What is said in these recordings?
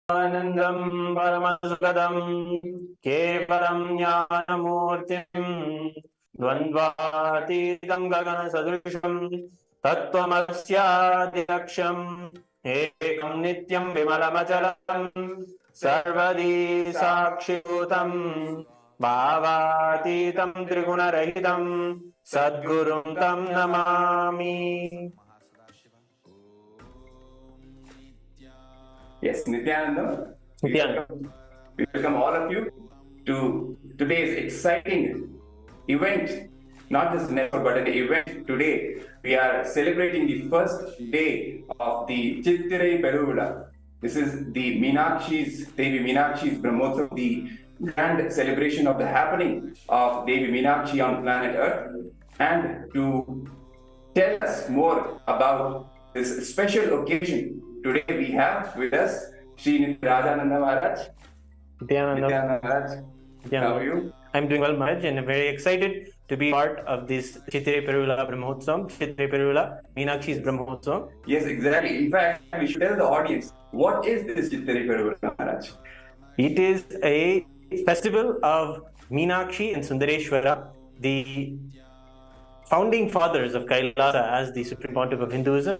Anandam Paramasukadam Kevalam Jnanamurtim Dvandvatitam Gagana Sadrisham Tattvamasyadiraksham Ekam Nityam Vimalamachalam Sarvadi Sakshivutam Bhavatitam Trigunarahitam Sadgurum Tam Namami. Yes, Nithyananda. We welcome all of you to today's exciting event. Not just an effort, but an event today. We are celebrating the first day of the CHITHIRAI PERUVIZHA. This is the Devi Meenakshi's Brahmotsav, the grand celebration of the happening of Devi Meenakshi on planet Earth. And to tell us more about this special occasion, today we have with us Sri Nithyananda Maharaj. Nithyananda Maharaj, how are you? I'm doing well, Maharaj, and I'm very excited to be part of this CHITHIRAI PERUVIZHA Brahmotsavam, CHITHIRAI PERUVIZHA Meenakshi's Brahmotsavam. Yes, exactly. In fact, we should tell the audience, what is this CHITHIRAI PERUVIZHA, Maharaj? It is a festival of Meenakshi and Sundareshwara, the founding fathers of KAILASA as the Supreme Pontiff of Hinduism,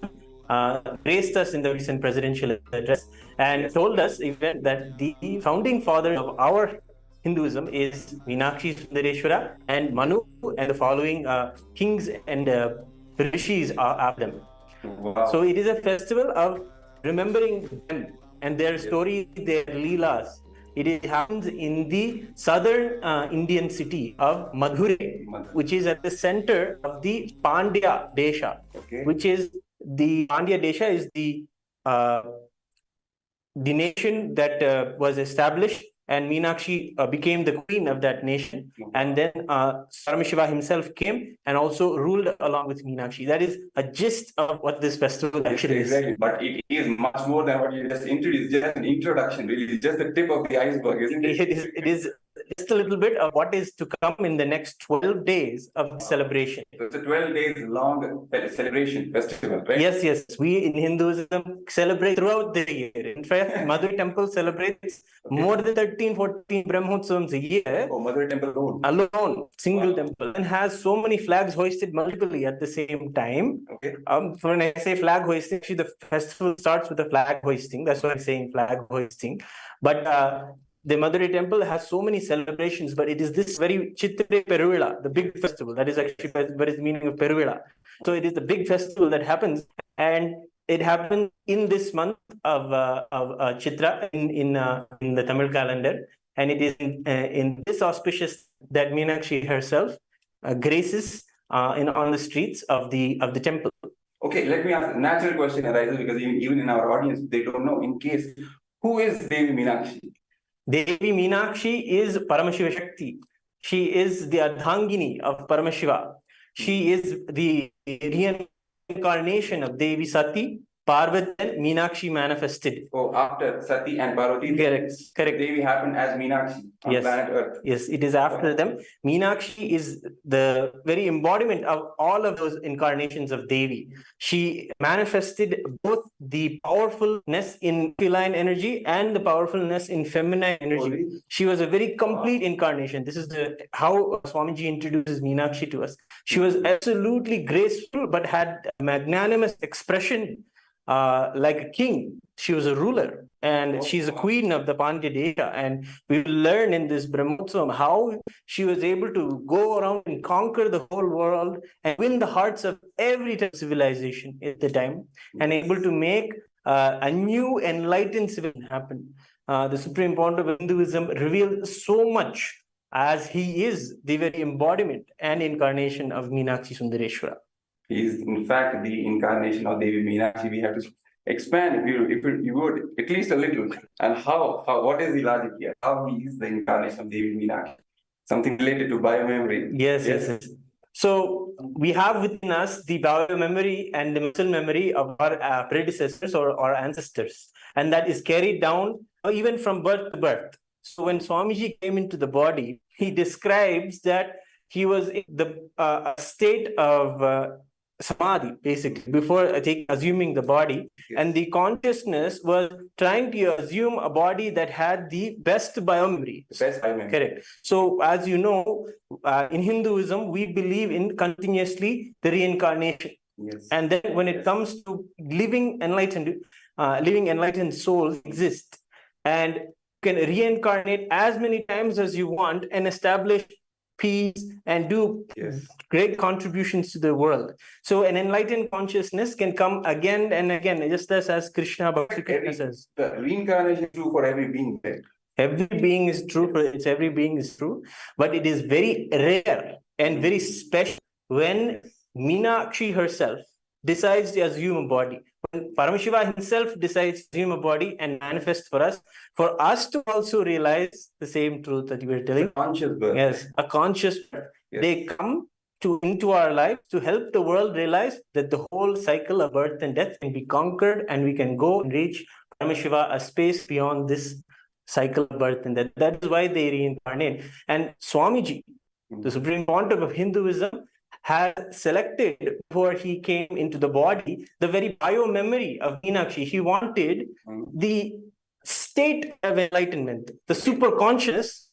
graced us in the recent presidential address and told us even that the founding fathers of our Hinduism is Meenakshi, Sundareshwara, and Manu, and the following kings and rishis are after them. Wow. So it is a festival of remembering them and their stories, their leelas. It happens in the southern Indian city of Madurai, which is at the center of the Pandya Desha, which is the Pandya Desha is the nation that was established, and Meenakshi became the queen of that nation. And then Paramashivoham himself came and also ruled along with Meenakshi. That is a gist of what this festival actually is. Exactly, but it is much more than what you just introduced. Just an introduction, really. It's just the tip of the iceberg, isn't it? It is just a little bit of what is to come in the next 12 days of celebration. So it's a 12 days long celebration festival, right? Yes. We in Hinduism celebrate throughout the year. In fact, Madurai temple celebrates more than 13-14 Brahmotsavams a year. Oh, Madurai temple alone, single temple, and has so many flags hoisted multiply at the same time. When I say flag hoisting, actually the festival starts with the flag hoisting. That's why I'm saying flag hoisting. But the Madurai temple has so many celebrations, but it is this very CHITHIRAI PERUVIZHA, the big festival. That is actually what is the meaning of PERUVIZHA. So it is the big festival that happens, and it happened in this month of Chitra in the Tamil calendar, and it is in this auspicious that Meenakshi herself graces on the streets of the temple. Okay, let me ask a natural question arises, because even in our audience they don't know. In case, who is Devi Meenakshi? Devi Meenakshi is Paramashiva Shakti. She is the Ardhangini of Paramashiva. She is the reincarnation of Devi Sati. Parvati and Meenakshi manifested. Oh, after Sati and Parvati, correct. Devi happened as Meenakshi on planet Earth. Yes, it is after them. Meenakshi is the very embodiment of all of those incarnations of Devi. She manifested both the powerfulness in feline energy and the powerfulness in feminine energy. She was a very complete incarnation. This is how Swamiji introduces Meenakshi to us. She was absolutely graceful, but had a magnanimous expression. Like a king. She was a ruler, and she's a queen of the Pandya Desha. And we will learn in this Brahmotsavam how she was able to go around and conquer the whole world and win the hearts of every type of civilization at the time, and able to make a new enlightened civilization happen. The Supreme Pontiff of Hinduism revealed so much, as he is the very embodiment and incarnation of Meenakshi Sundareshwara. He is, in fact, the incarnation of Devi Meenakshi. We have to expand, if you would, at least a little. And what is the logic here? How he is the incarnation of Devi Meenakshi? Something related to biomemory. Yes. So we have within us the biomemory and the muscle memory of our predecessors or our ancestors. And that is carried down even from birth to birth. So when Swamiji came into the body, he describes that he was in the state of samadhi, basically, before assuming the body. Yes. And the consciousness was trying to assume a body that had the best biomemory. Best biomemory. Correct. So, as you know, in Hinduism, we believe in continuously the reincarnation. Yes. And then when it comes to living enlightened souls exist and can reincarnate as many times as you want and establish peace and do great contributions to the world. So an enlightened consciousness can come again and again, just as Krishna Bhakti says. The reincarnation is true for every being. Every being is true, every being is true, but it is very rare and very special when Meenakshi herself decides to assume a body. When Paramashiva himself decides to assume a body and manifest for us to also realize the same truth that you were telling. A conscious birth. Yes, a conscious birth. Yes. They come into our lives to help the world realize that the whole cycle of birth and death can be conquered, and we can go and reach Paramashiva, a space beyond this cycle of birth and death. That is why they reincarnate. And Swamiji, the Supreme Pontiff of Hinduism, had selected, before he came into the body, the very bio-memory of Meenakshi. He wanted the state of enlightenment, the superconscious,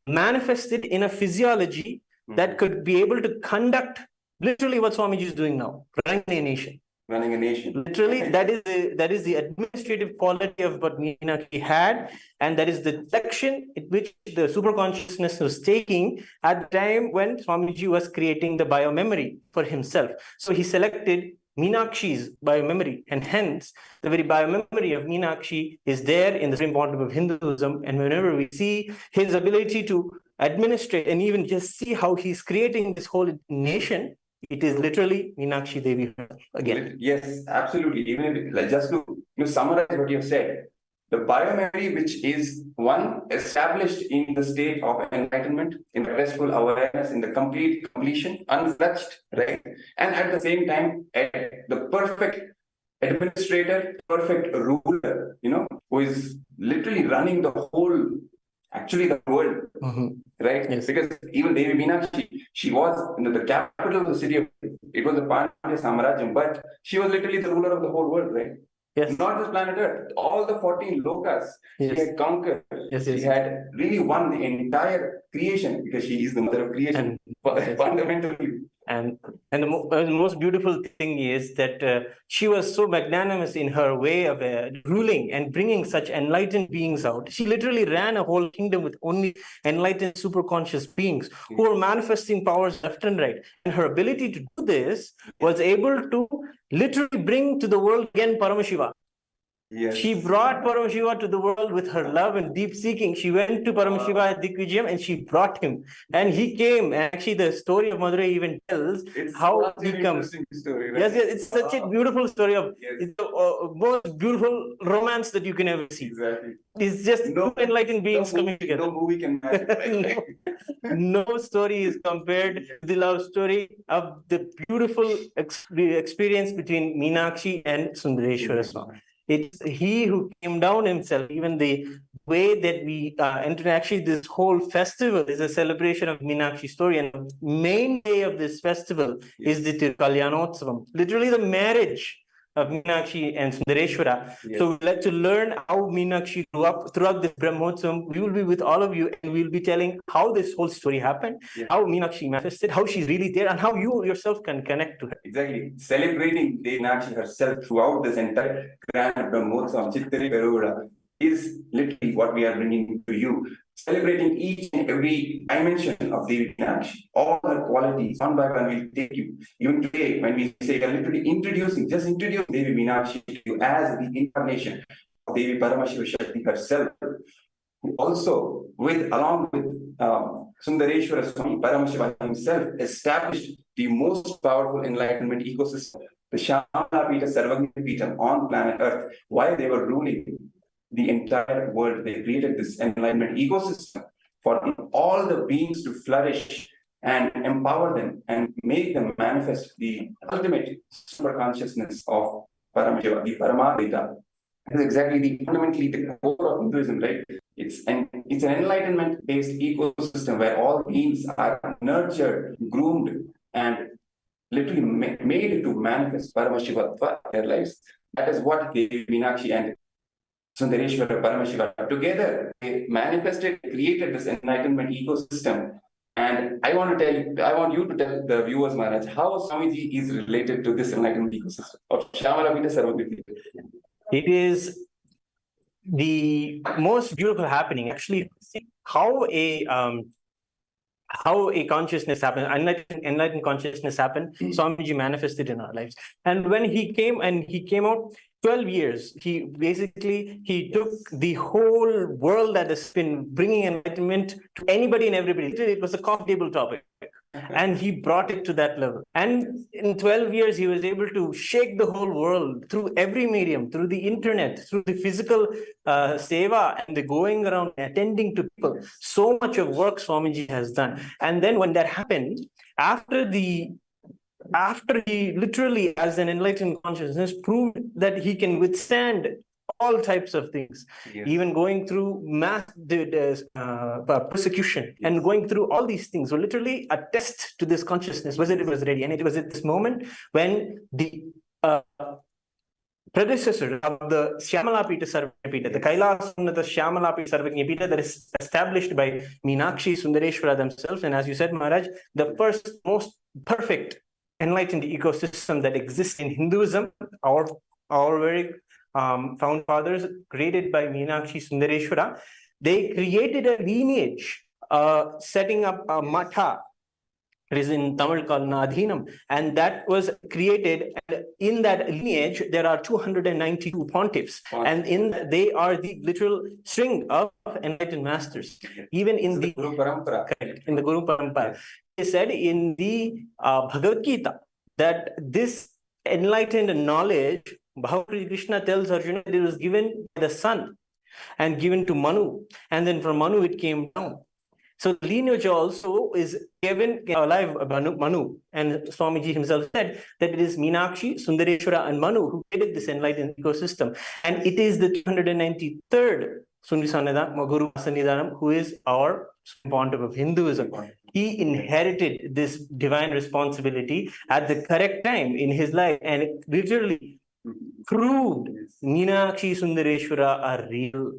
manifested in a physiology that could be able to conduct literally what Swamiji is doing now, running a nation. Running a nation. Literally, that is the administrative quality of what Meenakshi had, and that is the direction in which the superconsciousness was taking at the time when Swamiji was creating the biomemory for himself. So he selected Meenakshi's biomemory, and hence the very biomemory of Meenakshi is there in the Supreme Pontiff of Hinduism. And whenever we see his ability to administrate and even just see how he's creating this whole nation, it is literally Meenakshi Devi again. Yes, absolutely. Even if, just to summarize what you have said, the biomemory, which is one established in the state of enlightenment, in restful awareness, in the complete completion, untouched, right? And at the same time, the perfect administrator, perfect ruler, who is literally running the whole, actually the world, right? Yes. Because even Devi Meenakshi, she was the capital of the city of, it was the Pandya Samarajam, but she was literally the ruler of the whole world, right? Yes. Not just planet Earth, all the 14 lokas she had conquered. She had really won the entire creation, because she is the mother of creation, fundamentally. And the most beautiful thing is that she was so magnanimous in her way of ruling and bringing such enlightened beings out. She literally ran a whole kingdom with only enlightened superconscious beings who were manifesting powers left and right. And her ability to do this was able to literally bring to the world again Paramashiva. Yes. She brought Paramashiva to the world with her love and deep seeking. She went to Paramashiva at Dikvijayam and she brought him. And he came. And actually, the story of Madurai even tells how he comes. Story, right? Yes, it's such a beautiful story of it's the most beautiful romance that you can ever see. Exactly. It's just two enlightened beings coming together. No movie can match it. No story is compared to the love story of the beautiful experience between Meenakshi and Sundareshwara Swami. It's he who came down himself. Even the way that we enter, actually, this whole festival is a celebration of Meenakshi's story. And the main day of this festival is the Kalyanotsavam, literally the marriage of Meenakshi and Sundareshwara. So we'd like to learn how Meenakshi grew up throughout this Brahmotsavam. We will be with all of you, and we'll be telling how this whole story happened, how Meenakshi manifested, how she's really there, and how you yourself can connect to her. Exactly. Celebrating Meenakshi herself throughout this entire grand Brahmotsavam, CHITHIRAI Peruvizha, is literally what we are bringing to you. Celebrating each and every dimension of Devi Meenakshi, all her qualities, one by one we'll take you. Even today, when we say we're literally introduce Devi Meenakshi to you as the incarnation of Devi Paramashivoham herself. Also, along with Sundareshwara Swami, Paramashivam himself established the most powerful enlightenment ecosystem, the Shamala Pita Sarvagni Pita on planet Earth. While they were ruling the entire world, they created this enlightenment ecosystem for all the beings to flourish and empower them and make them manifest the ultimate super consciousness of Paramashiva, the Paramadita. That is exactly fundamentally the core of Hinduism, right? It's an enlightenment-based ecosystem where all beings are nurtured, groomed, and literally made to manifest Paramashiva for their lives. That is what Devi Meenakshi and Sundareshwara Paramashiva together, they manifested, created this enlightenment ecosystem. And I want you to tell the viewers, Maharaj, how Swamiji is related to this enlightenment ecosystem of Shamalapita Sarvagya. It is the most beautiful happening. Actually, how a consciousness happened, enlightened consciousness happened, Swamiji manifested in our lives. And when he came out 12 years, he took the whole world that has been bringing enlightenment to anybody and everybody. It was a coffee table topic. And he brought it to that level. And in 12 years, he was able to shake the whole world through every medium, through the internet, through the physical seva, and the going around attending to people. So much of work Swamiji has done. And then when that happened, after he literally, as an enlightened consciousness, proved that he can withstand all types of things, even going through mass persecution and going through all these things. So literally a test to this consciousness, whether it was ready. And it was at this moment when the predecessor of the Shyamalapita Sarvagya, the KAILASA Shyamalapita Sarvagya that is established by Meenakshi Sundareshwara themselves, and as you said, Maharaj, the first most perfect enlightened ecosystem that exists in Hinduism, our very found fathers, created by Meenakshi Sundareshwara. They created a lineage, setting up a matha. It is in Tamil called Nadhinam, and that was created. And in that lineage, there are 292 pontiffs, and they are the literal string of enlightened masters. Even in the Guru Parampara, they said in the Bhagavad Gita that this enlightened knowledge, Bhagavad Krishna tells Arjuna that it was given by the sun and given to Manu, and then from Manu it came down. So the lineage also is given alive by Manu, and Swamiji himself said that it is Meenakshi, Sundareshwara, and Manu who created this enlightened ecosystem, and it is the 293rd Guru Sanidhanam who is our pontiff of Hinduism. He inherited this divine responsibility at the correct time in his life, and it literally proved Meenakshi Sundareshwara are real.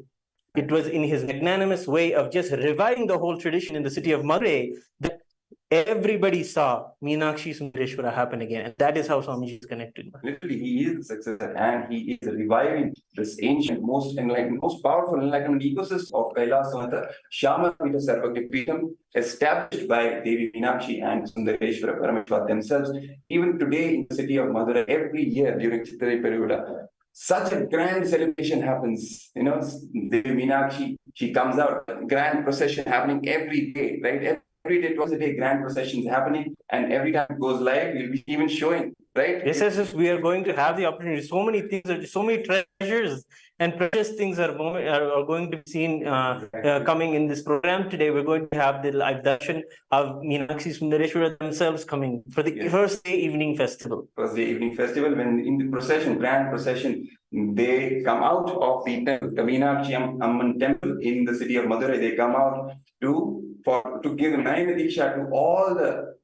It was in his magnanimous way of just reviving the whole tradition in the city of Madurai that everybody saw Meenakshi Sundareshwara happen again. And that is how Swamiji is connected. Literally, he is the successor, and he is reviving this ancient, most enlightened, most powerful enlightenment ecosystem of Kailasa, the Shyamalapita Sarvagya Peetham, established by Devi Meenakshi and Sundareshwara Paramashiva themselves. Even today in the city of Madurai, every year during CHITHIRAI PERUVIZHA, such a grand celebration happens. Devi Meenakshi, she comes out, grand procession happening every day, right? Every day, twice a day, grand processions happening, and every time it goes live, we'll be even showing, right? Yes, yes, we are going to have the opportunity. So many things, so many treasures and precious things are going to be seen coming in this program today. We're going to have the live darshan of Meenakshi Sundareshwara themselves coming for the first day evening festival. First day evening festival, when in the procession, grand procession, they come out of the temple, the Meenakshi Amman temple in the city of Madurai. They come out to give Nayana to all the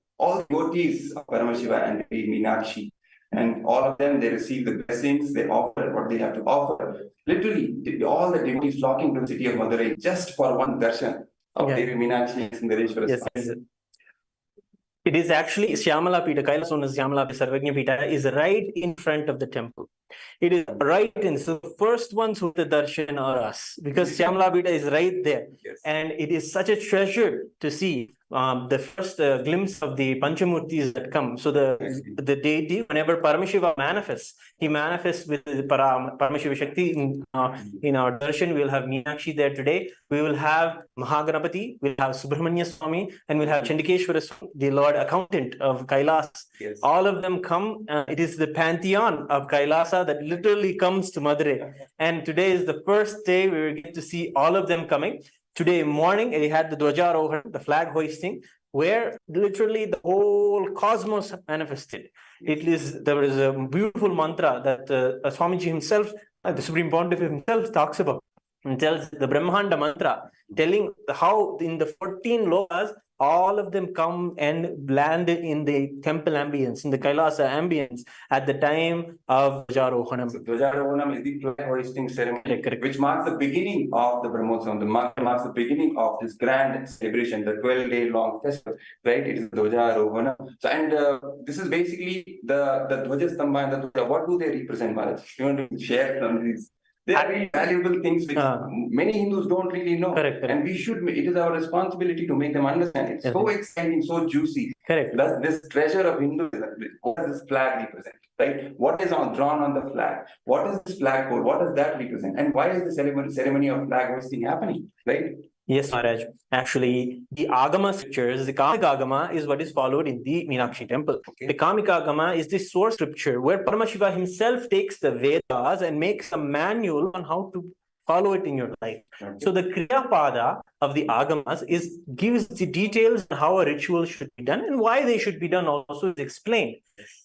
devotees of Paramashiva and Meenakshi. And all of them, they receive the blessings, they offer what they have to offer. Literally, all the devotees flocking to the city of Madurai just for one darshan of Devi Meenakshi and Sundareshwara. Yes. It is actually Shyamalapita, Kailasa Shyamalapita Sarvagya Peeta is right in front of the temple. It is right in, so the first ones who the darshan are us, because Shyamalapita is right there. Yes. And it is such a treasure to see the first glimpse of the Panchamurtis that come. So the deity, whenever Paramashiva manifests, he manifests with the Paramashiva Shakti. In our darshan, we will have Meenakshi there today. We will have Mahaganapati, we'll have Subramanya Swami, and we'll have Chandikeshwara Swami, the Lord Accountant of Kailasa. Yes. All of them come. It is the pantheon of Kailasa that literally comes to Madurai. And today is the first day we will get to see all of them coming. Today morning, we had the Dwajarohan, the flag hoisting, where literally the whole cosmos manifested. There was a beautiful mantra that Swamiji himself, the Supreme Pontiff himself, talks about, and tells the Brahmanda mantra, telling how in the 14 lokas, all of them come and land in the temple ambience, in the Kailasa ambience at the time of Dwajarohanam. So Dwajarohanam is the flag hoisting ceremony, Correct. which marks the beginning of the Brahmotsavam, marks the beginning of this grand celebration, the 12-day long festival, right? It is Dwajarohanam. So, and this is basically the Dwajastambha and the Dwaja. What do they represent, Maharaj? You want to share some of these? They are very valuable things which many Hindus don't really know. Correct. And we should, it is our responsibility to make them understand. It's so exciting, so juicy. Correct. Thus, this treasure of Hinduism, what does this flag represent? Right? What is drawn on the flag? What is this flagpole? What does that represent? And why is the ceremony of flag hoisting happening? Right? Yes, Maharaj. Actually, the Agama scriptures, the Kamika Agama is what is followed in the Meenakshi temple. Okay. The Kamika Agama is the source scripture where Paramashiva himself takes the Vedas and makes a manual on how to follow it in your life. Okay. So the Kriya Pada of the Agamas gives the details on how a ritual should be done and why they should be done also is explained.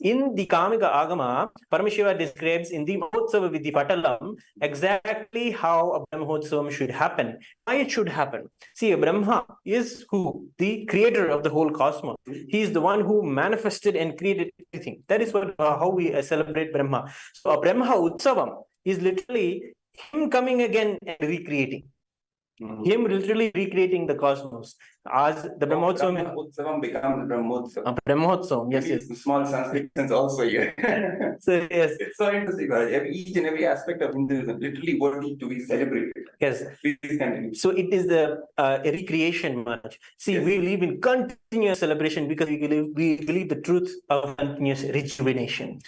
In the Kamika Agama, Paramashiva describes in the Mahotsava Vidhi Patalam exactly how a Brahmotsavam should happen, why it should happen. See, a Brahma is who? The creator of the whole cosmos. He is the one who manifested and created everything. That is what how we celebrate Brahma. So a Brahma Utsavam is literally him coming again and recreating. Him literally recreating the cosmos. As the Brahmotsavam becomes Brahmotsavam. Brahmotsavam, yes. Small Sanskrit also here. So, yes. It's so interesting. Each and every aspect of Hinduism literally worthy to be celebrated. Yes. Please continue. So it is the recreation, Maharaj. See, we believe in continuous celebration because we believe the truth of continuous rejuvenation.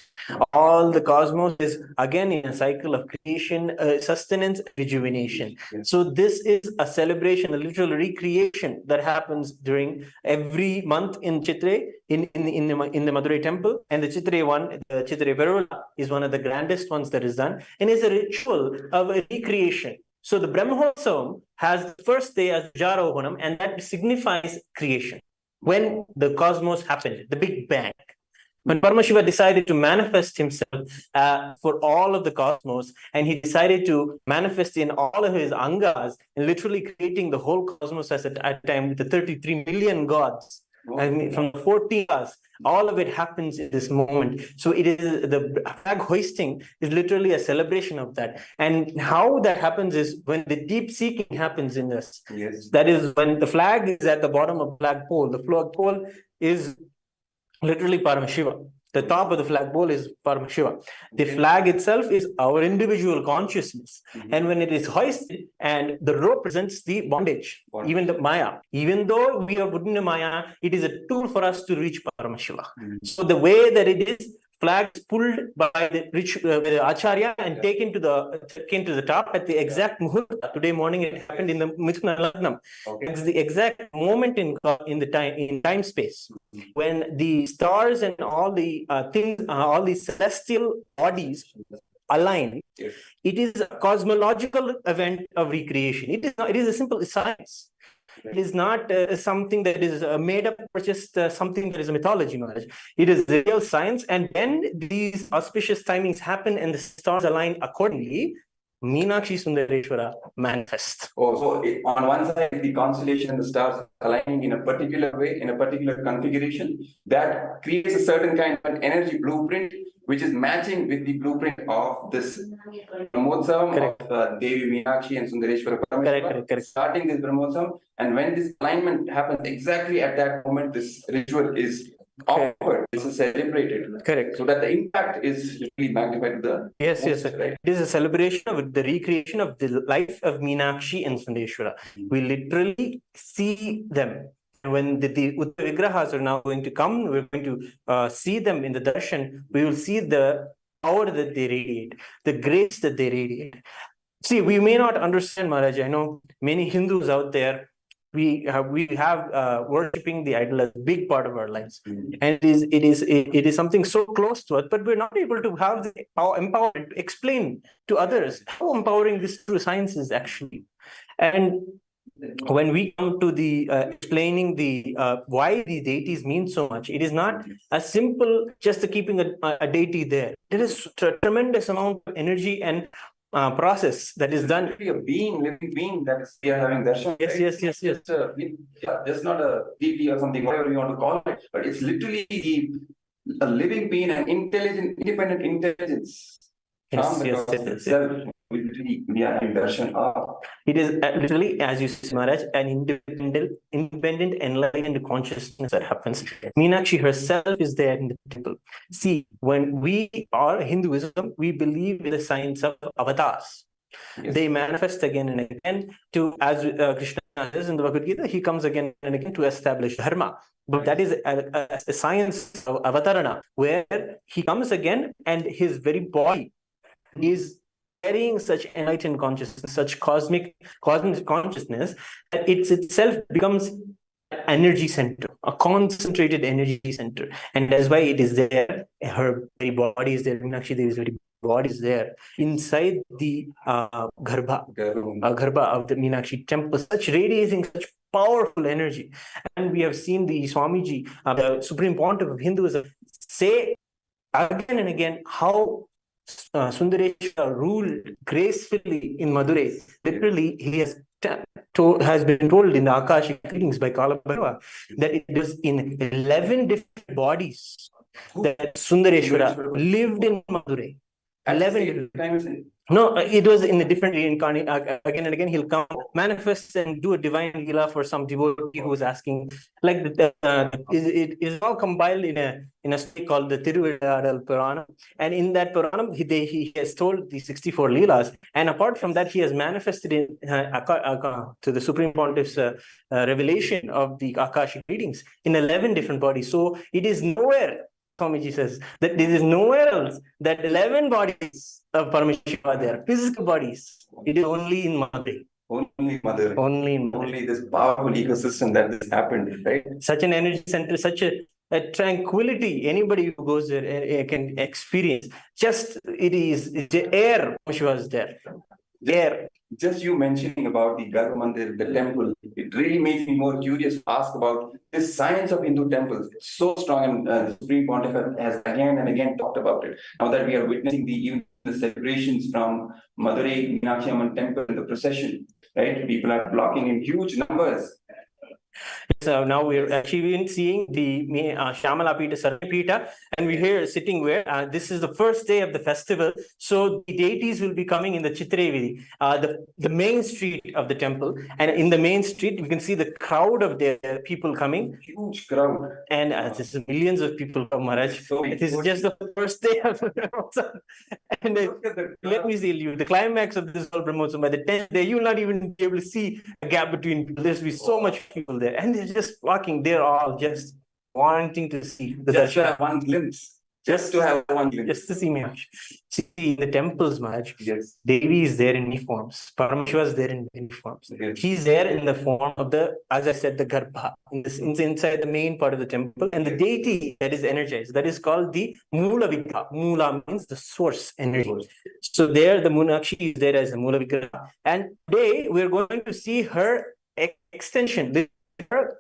All the cosmos is again in a cycle of creation, sustenance, rejuvenation. Yes. So this is a celebration, a literal recreation that happens during every month in Chithirai, in the Madurai temple, and the Chithirai one, the Chithirai Peruvizha is one of the grandest ones that is done, and is a ritual of a recreation. So the Brahmotsavam has the first day as Dwajarohanam, and that signifies creation. When the cosmos happened, the Big Bang. When Paramashiva decided to manifest himself for all of the cosmos, and he decided to manifest in all of his angas, and literally creating the whole cosmos at a time with the 33 million gods. And from the 14 hours, all of it happens in this moment. So it is the flag hoisting is literally a celebration of that. And how that happens is when the deep seeking happens in us. Yes. That is when the flag is at the bottom of the flagpole. The flagpole is literally Paramashiva. The top of the flagpole is Paramashiva. The flag itself is our individual consciousness. And when it is hoisted, and the rope presents the bondage, even the Maya. Even though we are put in Maya, it is a tool for us to reach Paramashiva. So the way that it is, flag is pulled by the Acharya and taken to the top at the exact muhurta. Today morning it happened in the Mithuna Lagnam. Okay. It's the exact moment in time space when the stars and all the things, all the celestial bodies align. Yes. It is a cosmological event of recreation. It is a simple science. It is not something that is made up or just something that is a mythology knowledge. It is real science. And when these auspicious timings happen and the stars align accordingly, Meenakshi Sundareshwara manifests. Oh, so on one side, the constellation and the stars aligning in a particular way, in a particular configuration, that creates a certain kind of an energy blueprint, which is matching with the blueprint of this Brahmotsavam of Devi Meenakshi and Sundareshwara Paramashiva. Correct. Starting this Brahmotsavam, and when this alignment happens exactly at that moment, this ritual is offered, this is celebrated. Correct. So that the impact is really magnified to the yes. Right? It is a celebration of the recreation of the life of Meenakshi and Sundareshwara. We literally see them. When the Uttara Vigrahas are now going to come, we're going to see them in the darshan. We will see the power that they radiate, the grace that they radiate. See, we may not understand, Maharaj. I know many Hindus out there. We have worshipping the idol as a big part of our lives, and it is something so close to us. But we're not able to have the empowerment to explain to others how empowering this true science is actually. And when we come to the explaining the why the deities mean so much, it is not as simple just keeping a deity there. There is a tremendous amount of energy and process that is done. A being, living being that is we are having darshan. Yes, right? yes, yes, yes. Just not a deity or something, whatever you want to call it, but it's literally a living being, an intelligent, independent intelligence. Yes, From the yes, cosmos yes, yes. itself, we are having darshan of. It is literally, as you said, Maharaj, an independent, enlightened consciousness that happens. Meenakshi herself is there in the temple. See, when we are Hinduism, we believe in the science of avatars. Yes. They manifest again and again to, as Krishna says in the Bhagavad Gita, he comes again and again to establish dharma. But that is a science of avatarana, where he comes again and his very body is carrying such enlightened consciousness, such cosmic consciousness, that it itself becomes an energy center, a concentrated energy center. And that's why it is there. Her very body is there. Meenakshi Devi's very body is there inside the garbha of the Meenakshi temple, such radiating, such powerful energy. And we have seen the Swamiji, the Supreme Pontiff of Hinduism, say again and again how Sundareshwara ruled gracefully in Madurai. Literally, he has been told in the Akashic readings by Kalabhairava that it was in 11 different bodies that Sundareshwara lived in Madurai. 11 times. No, it was in a different reincarnation. Again and again, he'll come, manifest, and do a divine leela for some devotee who is asking. Like it is all compiled in a story called the Thiruvilladal Purana, and in that Purana, he has told the 64 leelas, and apart from that, he has manifested in to the Supreme Pontiff's revelation of the Akashic readings in 11 different bodies. So it is nowhere. Swamiji says that there is nowhere else that 11 bodies of Paramashiva are there, physical bodies. It is only in Madurai. Only Mother. Only this powerful ecosystem that this happened, right? Such an energy center, such a tranquility. Anybody who goes there can experience. Just it is the air. Paramashiva is there. Air. Just you mentioning about the Garbha Mandir, the temple, it really makes me more curious to ask about this science of Hindu temples. It's so strong, and the Supreme Pontiff has again and again talked about it. Now that we are witnessing even the celebrations from Madurai Meenakshi Amman temple, the procession, right? People are flocking in huge numbers. So now we're actually seeing the Shyamala Pita, Sarvapita, and we're here sitting where this is the first day of the festival. So the deities will be coming in the Chithirai, the main street of the temple. And in the main street, you can see the crowd of the people coming. Huge crowd. And this is millions of people, Maharaj. So this is just the first day of the Brahmotsav. And let me tell you, the climax of this whole Brahmotsav, by the 10th day, you will not even be able to see a gap between people. There's be so much people there. And they're just walking. They're all just wanting to see the just to have one glimpse. Just to have one glimpse. Just to see me. See the temples, Maharaj. Yes. Devi is there in many forms. Paramashiva is there in many forms. Yes. He's there in the form of the, as I said, the Garbha, inside the main part of the temple. And the deity that is energized, that is called the Mula Vigraha. Mula means the source energy. So there, the Meenakshi is there as the Mula Vigraha. And today, we're going to see her extension, her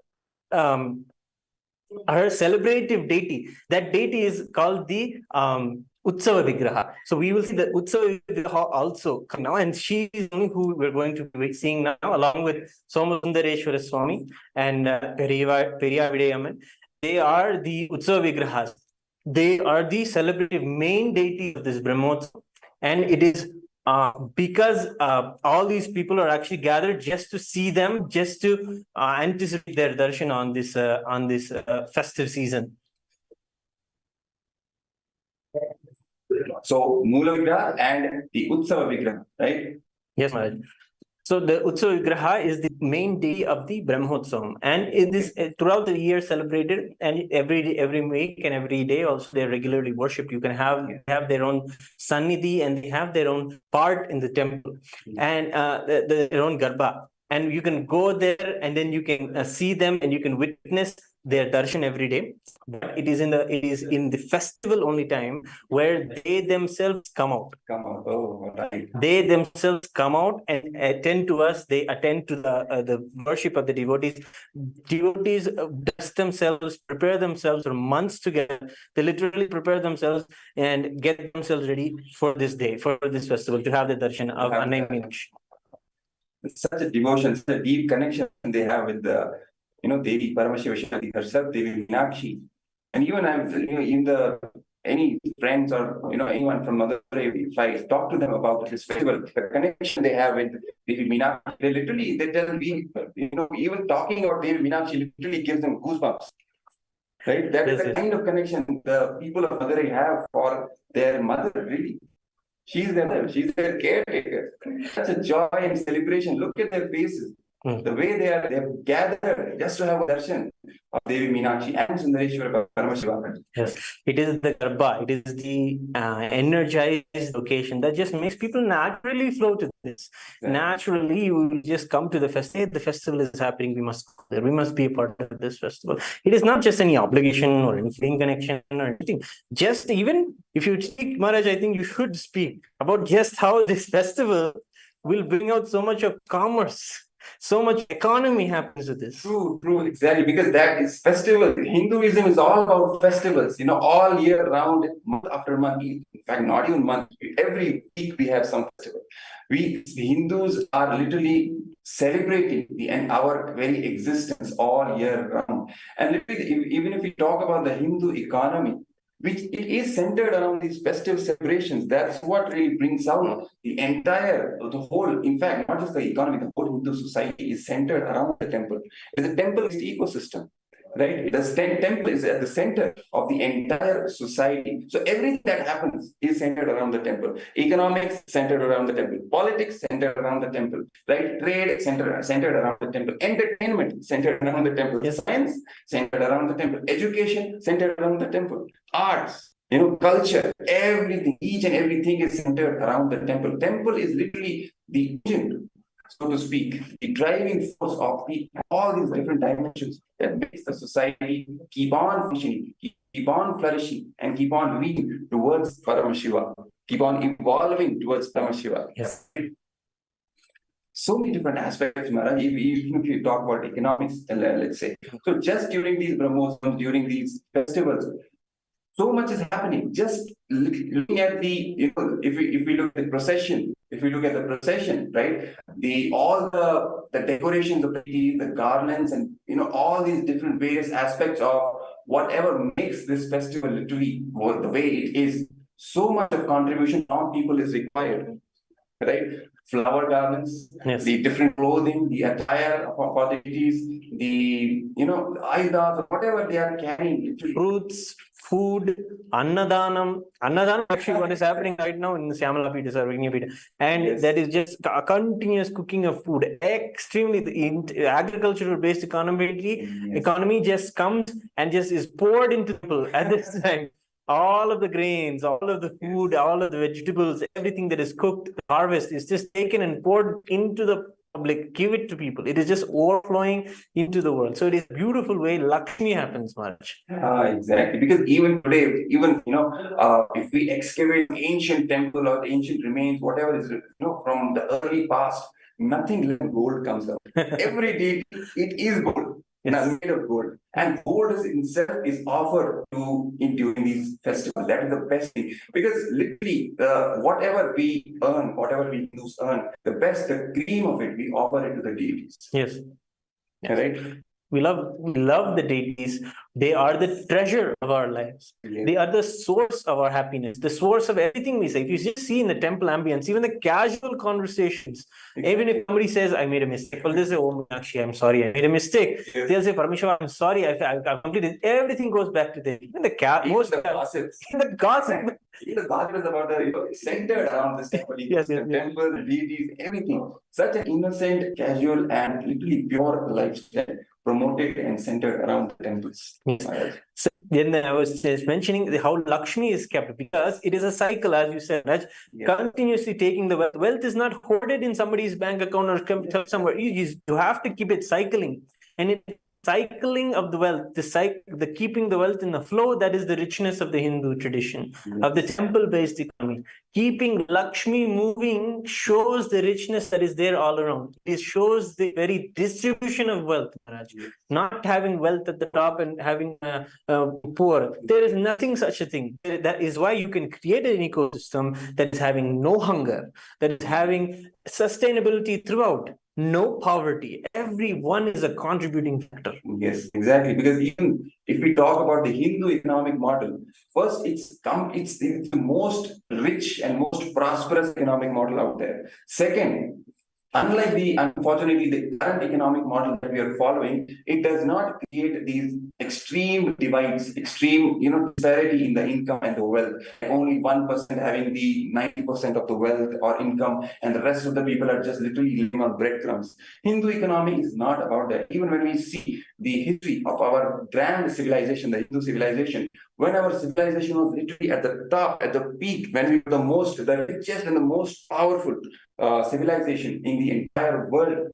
celebrative deity. That deity is called the Utsava Vigraha. So we will see the Utsava Vigraha also come now, and she is only who we're going to be seeing now, along with Somasundareshwara Swami and Periyavidayamman. They are the Utsava Vigrahas. They are the celebrative main deity of this Brahmotsav, and it is because all these people are actually gathered just to see them, just to anticipate their darshan on this festive season. So Mula Vigraha and the Utsava Vigraha, right? Yes, Maharaj. So the Utsava Vigraha is the main deity of the Brahmotsavam, and it is throughout the year celebrated, and every week and every day also they're regularly worshipped. You can have their own sannidhi, and they have their own part in the temple, and their own garbha. And you can go there, and then you can see them, and you can witness their darshan every day, but it is in the festival only time where they themselves come out. Oh, right. They themselves come out and attend to us. They attend to the worship of the devotees. Devotees dress themselves, prepare themselves for months together. They literally prepare themselves and get themselves ready for this day, for this festival, to have the darshan of Annai Meenakshi. Such a devotion, such a deep connection they have with the, Devi Paramashivoham herself, Devi Meenakshi. And even in the any friends or anyone from Madurai, if I talk to them about this festival, the connection they have with Devi Meenakshi, they tell me, even talking about Devi Meenakshi literally gives them goosebumps. Right? That is the kind of connection the people of Madurai have for their mother, really. She's their caretaker. Such a joy and celebration. Look at their faces. The way they're gathered just to have a darshan of Devi Meenakshi and Sundareshwara Paramashivam. Yes, it is the Garbha, it is the energized location that just makes people naturally flow to this. Yeah. Naturally, you will just come to the festival. The festival is happening, we must go there. We must be a part of this festival. It is not just any obligation or any feeling connection or anything. Just even if you speak, Maharaj, I think you should speak about just how this festival will bring out so much of commerce. So much economy happens with this. True, exactly. Because that is festival. Hinduism is all about festivals, all year round, month after month. In fact, not even month. Every week we have some festival. The Hindus are literally celebrating our very existence all year round. And literally, even if we talk about the Hindu economy, which it is centered around these festive celebrations. That's what really brings out the whole, in fact, not just the economy, the whole Hindu society is centered around the temple. It's a temple-based ecosystem, right? The temple is at the center of the entire society. So everything that happens is centered around the temple. Economics centered around the temple. Politics centered around the temple, right? Trade centered around the temple. Entertainment centered around the temple. Yes. Science centered around the temple. Education centered around the temple. Arts, culture, everything, each and everything is centered around the temple. Temple is literally the engine, so to speak, the driving force of all these different dimensions that makes the society keep on functioning, keep on flourishing, and keep on leading towards Paramashiva, keep on evolving towards Paramashiva. Yes. So many different aspects, Maharaj, even if you talk about economics, let's say. So just during these Brahmosams, during these festivals, so much is happening. Just looking at if we look at the procession, right? All the decorations of the garlands, and all these different various aspects of whatever makes this festival literally the way it is. So much of contribution from people is required, right? Flower garlands, yes. The different clothing, the attire of deities, the ayudas, whatever they are carrying, literally. Fruits, food, Annadanam. Annadanam, actually, what is happening right now in the Syamala Pita, and yes. That is just a continuous cooking of food. Extremely, the agricultural-based economy just comes and just is poured into people at this time. All of the grains, all of the food, all of the vegetables, everything that is cooked, harvest is just taken and poured into the public, give it to people. It is just overflowing into the world. So it is a beautiful way Lakshmi happens, Maharaj. Exactly. Because even today, if we excavate ancient temple or ancient remains, whatever is, from the early past, nothing like gold comes out. Every day, it is gold. Yes. Made of gold, and gold itself is offered during these festivals. That is the best thing, because literally, whatever we earn, whatever we earn, the cream of it, we offer it to the deities. Yes. Right. We love the deities. They are the treasure of our lives. Yes. They are the source of our happiness, the source of everything we say. If you just see in the temple ambience, even the casual conversations, exactly. Even if somebody says, I made a mistake, well, they say, oh, Meenakshi, I'm sorry, I made a mistake. Yes. They'll say, Paramashivam, I'm sorry, I completed. Everything goes back to them. Even the gossips. The gossip. The gossip is about centered around this temple. Yes, the temple, the deities, everything. Such an innocent, casual, and literally pure lifestyle promoted and centered around the temples. Yes. So then I was just mentioning how Lakshmi is kept, because it is a cycle, as you said, Raj, yes. Continuously taking the wealth. Wealth is not hoarded in somebody's bank account or somewhere. You have to keep it cycling. And it cycling of the wealth, the keeping the wealth in the flow, that is the richness of the Hindu tradition, of the temple-based economy. Keeping Lakshmi moving shows the richness that is there all around. It shows the very distribution of wealth, Maharaj. Not having wealth at the top and having poor. There is nothing such a thing. That is why you can create an ecosystem that is having no hunger, that is having sustainability throughout. No poverty. Everyone is a contributing factor. Yes, exactly. Because even if we talk about the Hindu economic model, first it's the most rich and most prosperous economic model out there. Second, unfortunately, the current economic model that we are following, it does not create these extreme divides, extreme, disparity in the income and the wealth. Only 1% having the 90% of the wealth or income, and the rest of the people are just literally living on breadcrumbs. Hindu economy is not about that. Even when we see the history of our grand civilization, the Hindu civilization, when our civilization was literally at the top, at the peak, when we were the richest and the most powerful civilization in the entire world,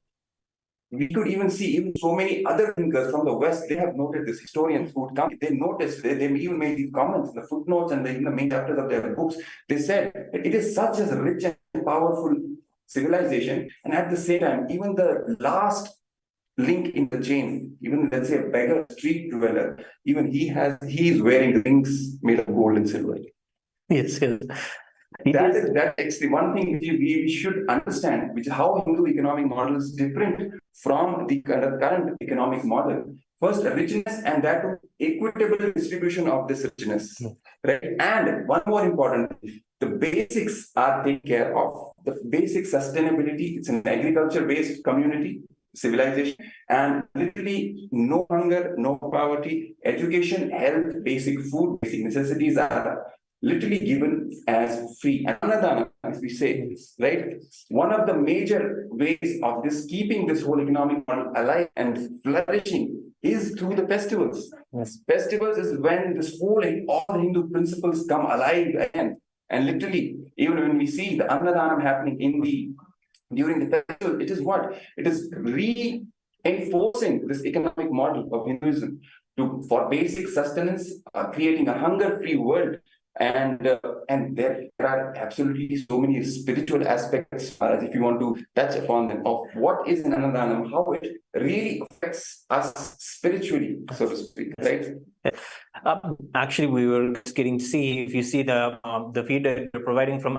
we could even see even so many other thinkers from the West. They have noted this. Historians who would come, they noticed, they even made these comments in the footnotes and in the main chapters of their books. They said it is such a rich and powerful civilization, and at the same time, even the last link in the chain, even let's say a beggar street dweller, even he is wearing rings made of gold and silver. Yes, yes. That's the one thing we should understand, which is how Hindu economic model is different from the current economic model. First, richness, and that equitable distribution of this richness. Right? And one more important, the basics are taken care of. The basic sustainability, it's an agriculture-based community, civilization, and literally no hunger, no poverty, education, health, basic food, basic necessities are literally given as free. Annadana, as we say, right? One of the major ways of this keeping this whole economic model alive and flourishing is through the festivals. Yes. Festivals is when this whole and all Hindu principles come alive again. And literally, even when we see the Annadanam happening during the festival, it is what? It is reinforcing this economic model of Hinduism for basic sustenance, creating a hunger-free world. And there are absolutely so many spiritual aspects, as if you want to touch upon them, of what is an Annadanam, how it really affects us spiritually, so to speak, right? Actually, we were just getting to see, if you see the feed that we're providing from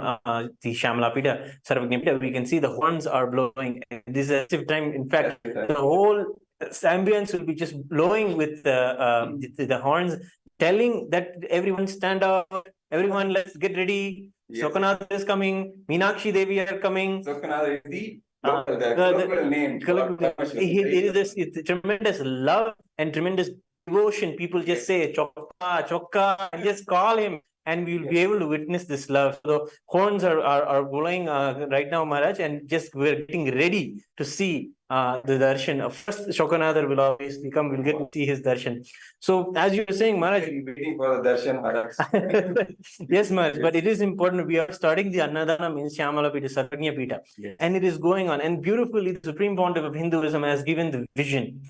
the Shamalapita, Sarvagnyapita, we can see the horns are blowing. This is a active time. In fact, the whole ambience will be just blowing with the horns, telling that everyone stand up, everyone let's get ready. Yes. Sokanatha is coming, Meenakshi Devi are coming. Sokanatha is the colloquial name. It is this tremendous love and tremendous devotion. People just say Chokka, Chokka, and just call him, and we will be able to witness this love. So horns are blowing right now, Maharaj, and just we're getting ready to see the darshan. First, Shokanatha will obviously come. We'll get to see his darshan. So, as you were saying, Maharaj, waiting for the darshan, Maharaj. Yes, Maharaj. But it is important. We are starting the Annadanam in Shyamalapita, Sarvagnyapita, and it is going on. And beautifully, the Supreme Pontiff of Hinduism has given the vision,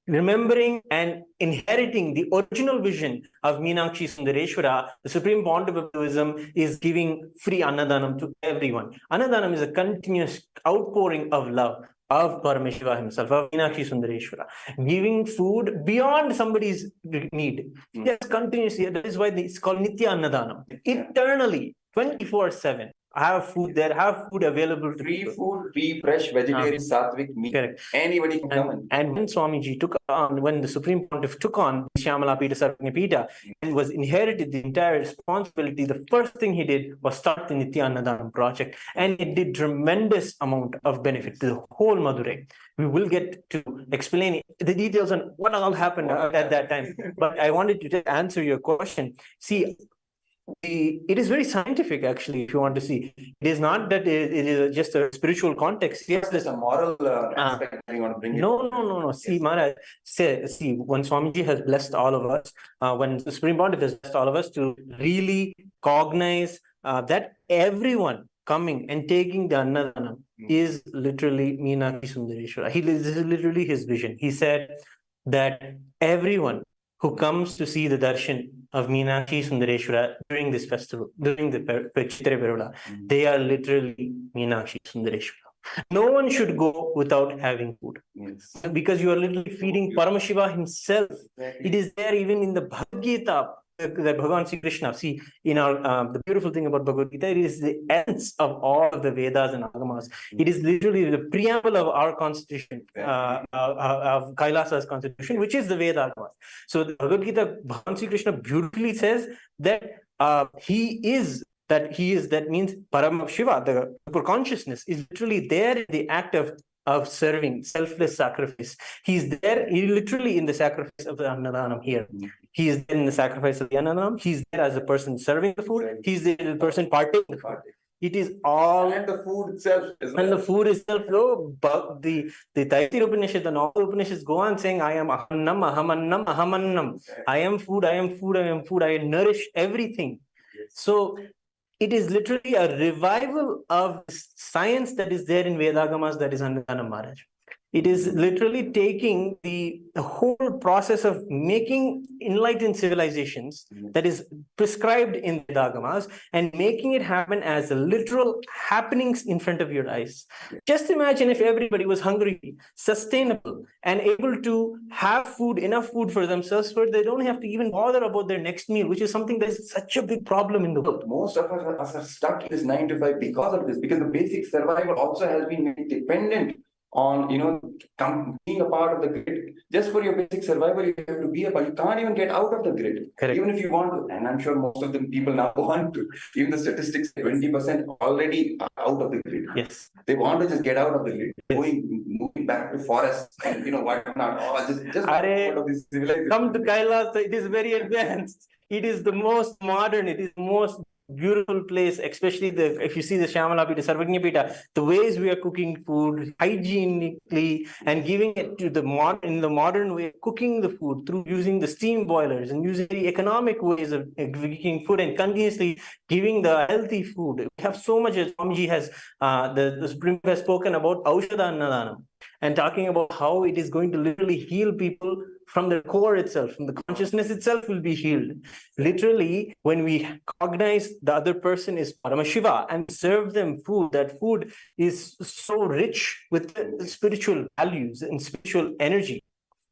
remembering and inheriting the original vision of Meenakshi Sundareshwara. The Supreme Pontiff of Hinduism is giving free Annadanam to everyone. Annadanam is a continuous outpouring of love of Paramashiva himself, of Meenakshi Sundareshwara, giving food beyond somebody's need. Yes, continuously. That is why it's called Nithya Annadanam. Eternally, 24/7. Have food there, have food available. Free food, free fresh vegetarian sattvic meat. Correct. Anybody can come. And when Swamiji when the Supreme Pontiff took on Shyamalapita Sarvagnyapita, and was inherited the entire responsibility, the first thing he did was start the Nithya Annadanam project. And it did tremendous amount of benefit to the whole Madurai. We will get to explain the details on what all happened at that time. But I wanted to answer your question. See, it is very scientific, actually, if you want to see. It is not that it is just a spiritual context. Yes, there's a moral aspect that you want to bring. No. See, Maharaj, see, when Swamiji has blessed all of us, when the Supreme Pontiff has blessed all of us to really cognize that everyone coming and taking the Annadanam is literally Meenakshi Sundareshwara. This is literally his vision. He said, that everyone who comes to see the darshan of Meenakshi Sundareshwara during this festival, during the Chithirai Peruvizha, they are literally Meenakshi Sundareshwara. No one should go without having food. Yes. Because you are literally feeding Paramashiva himself. It is there even in the Bhagavad Gita that Bhagavan Sri Krishna. See, in our the beautiful thing about Bhagavad Gita, it is the essence of all of the Vedas and Agamas. It is literally the preamble of our constitution, of Kailasa's constitution, which is the Veda Agamas. So the Bhagavad Gita, Bhagavan Sri Krishna beautifully says that that means Paramashiva, the super consciousness, is literally there in the act of serving, selfless sacrifice. He's there, literally in the sacrifice of the Annadanam here. He is there in the sacrifice of the Annadanam. He's there as a person serving the food. He's there as a person partaking the food. It is all, and the food itself is and the food itself. Oh, but the Taittiriya Upanishad and all the Upanishads go on saying, I am ahannam, ahamannam, ahamannam. I am food, I am food, I am food. I nourish everything. So it is literally a revival of science that is there in Vedagamas, that is Annadanam Maharaj. It is literally taking the whole process of making enlightened civilizations that is prescribed in Vedagamas and making it happen as a literal happenings in front of your eyes. Just imagine if everybody was hungry, sustainable, and able to have food, enough food for themselves, where they don't have to even bother about their next meal, which is something that is such a big problem in the world. Most of us are stuck in this 9 to 5 because of this, because the basic survival also has been very dependent on, being a part of the grid. Just for your basic survival, you have to be a part. You can't even get out of the grid. Correct. Even if you want to, and I'm sure most of the people now want to. Even the statistics, 20% already are out of the grid. Yes. They want to just get out of the grid, Yes. moving back to forests and whatnot. Just out of this civilization. Come to Kailasa, it is very advanced. It is the most modern, it is the most beautiful place, especially if you see the Shyamala Pita, Sarvagnya Pita, the ways we are cooking food hygienically and giving it to the modern way, cooking the food through using the steam boilers and using the economic ways of cooking food and continuously giving the healthy food. We have so much, as Swamiji has, the Supreme has spoken about Aushadha Annadanam and talking about how it is going to literally heal people from the core itself, from the consciousness itself will be healed. Literally, when we cognize the other person is Paramashiva and serve them food, that food is so rich with spiritual values and spiritual energy.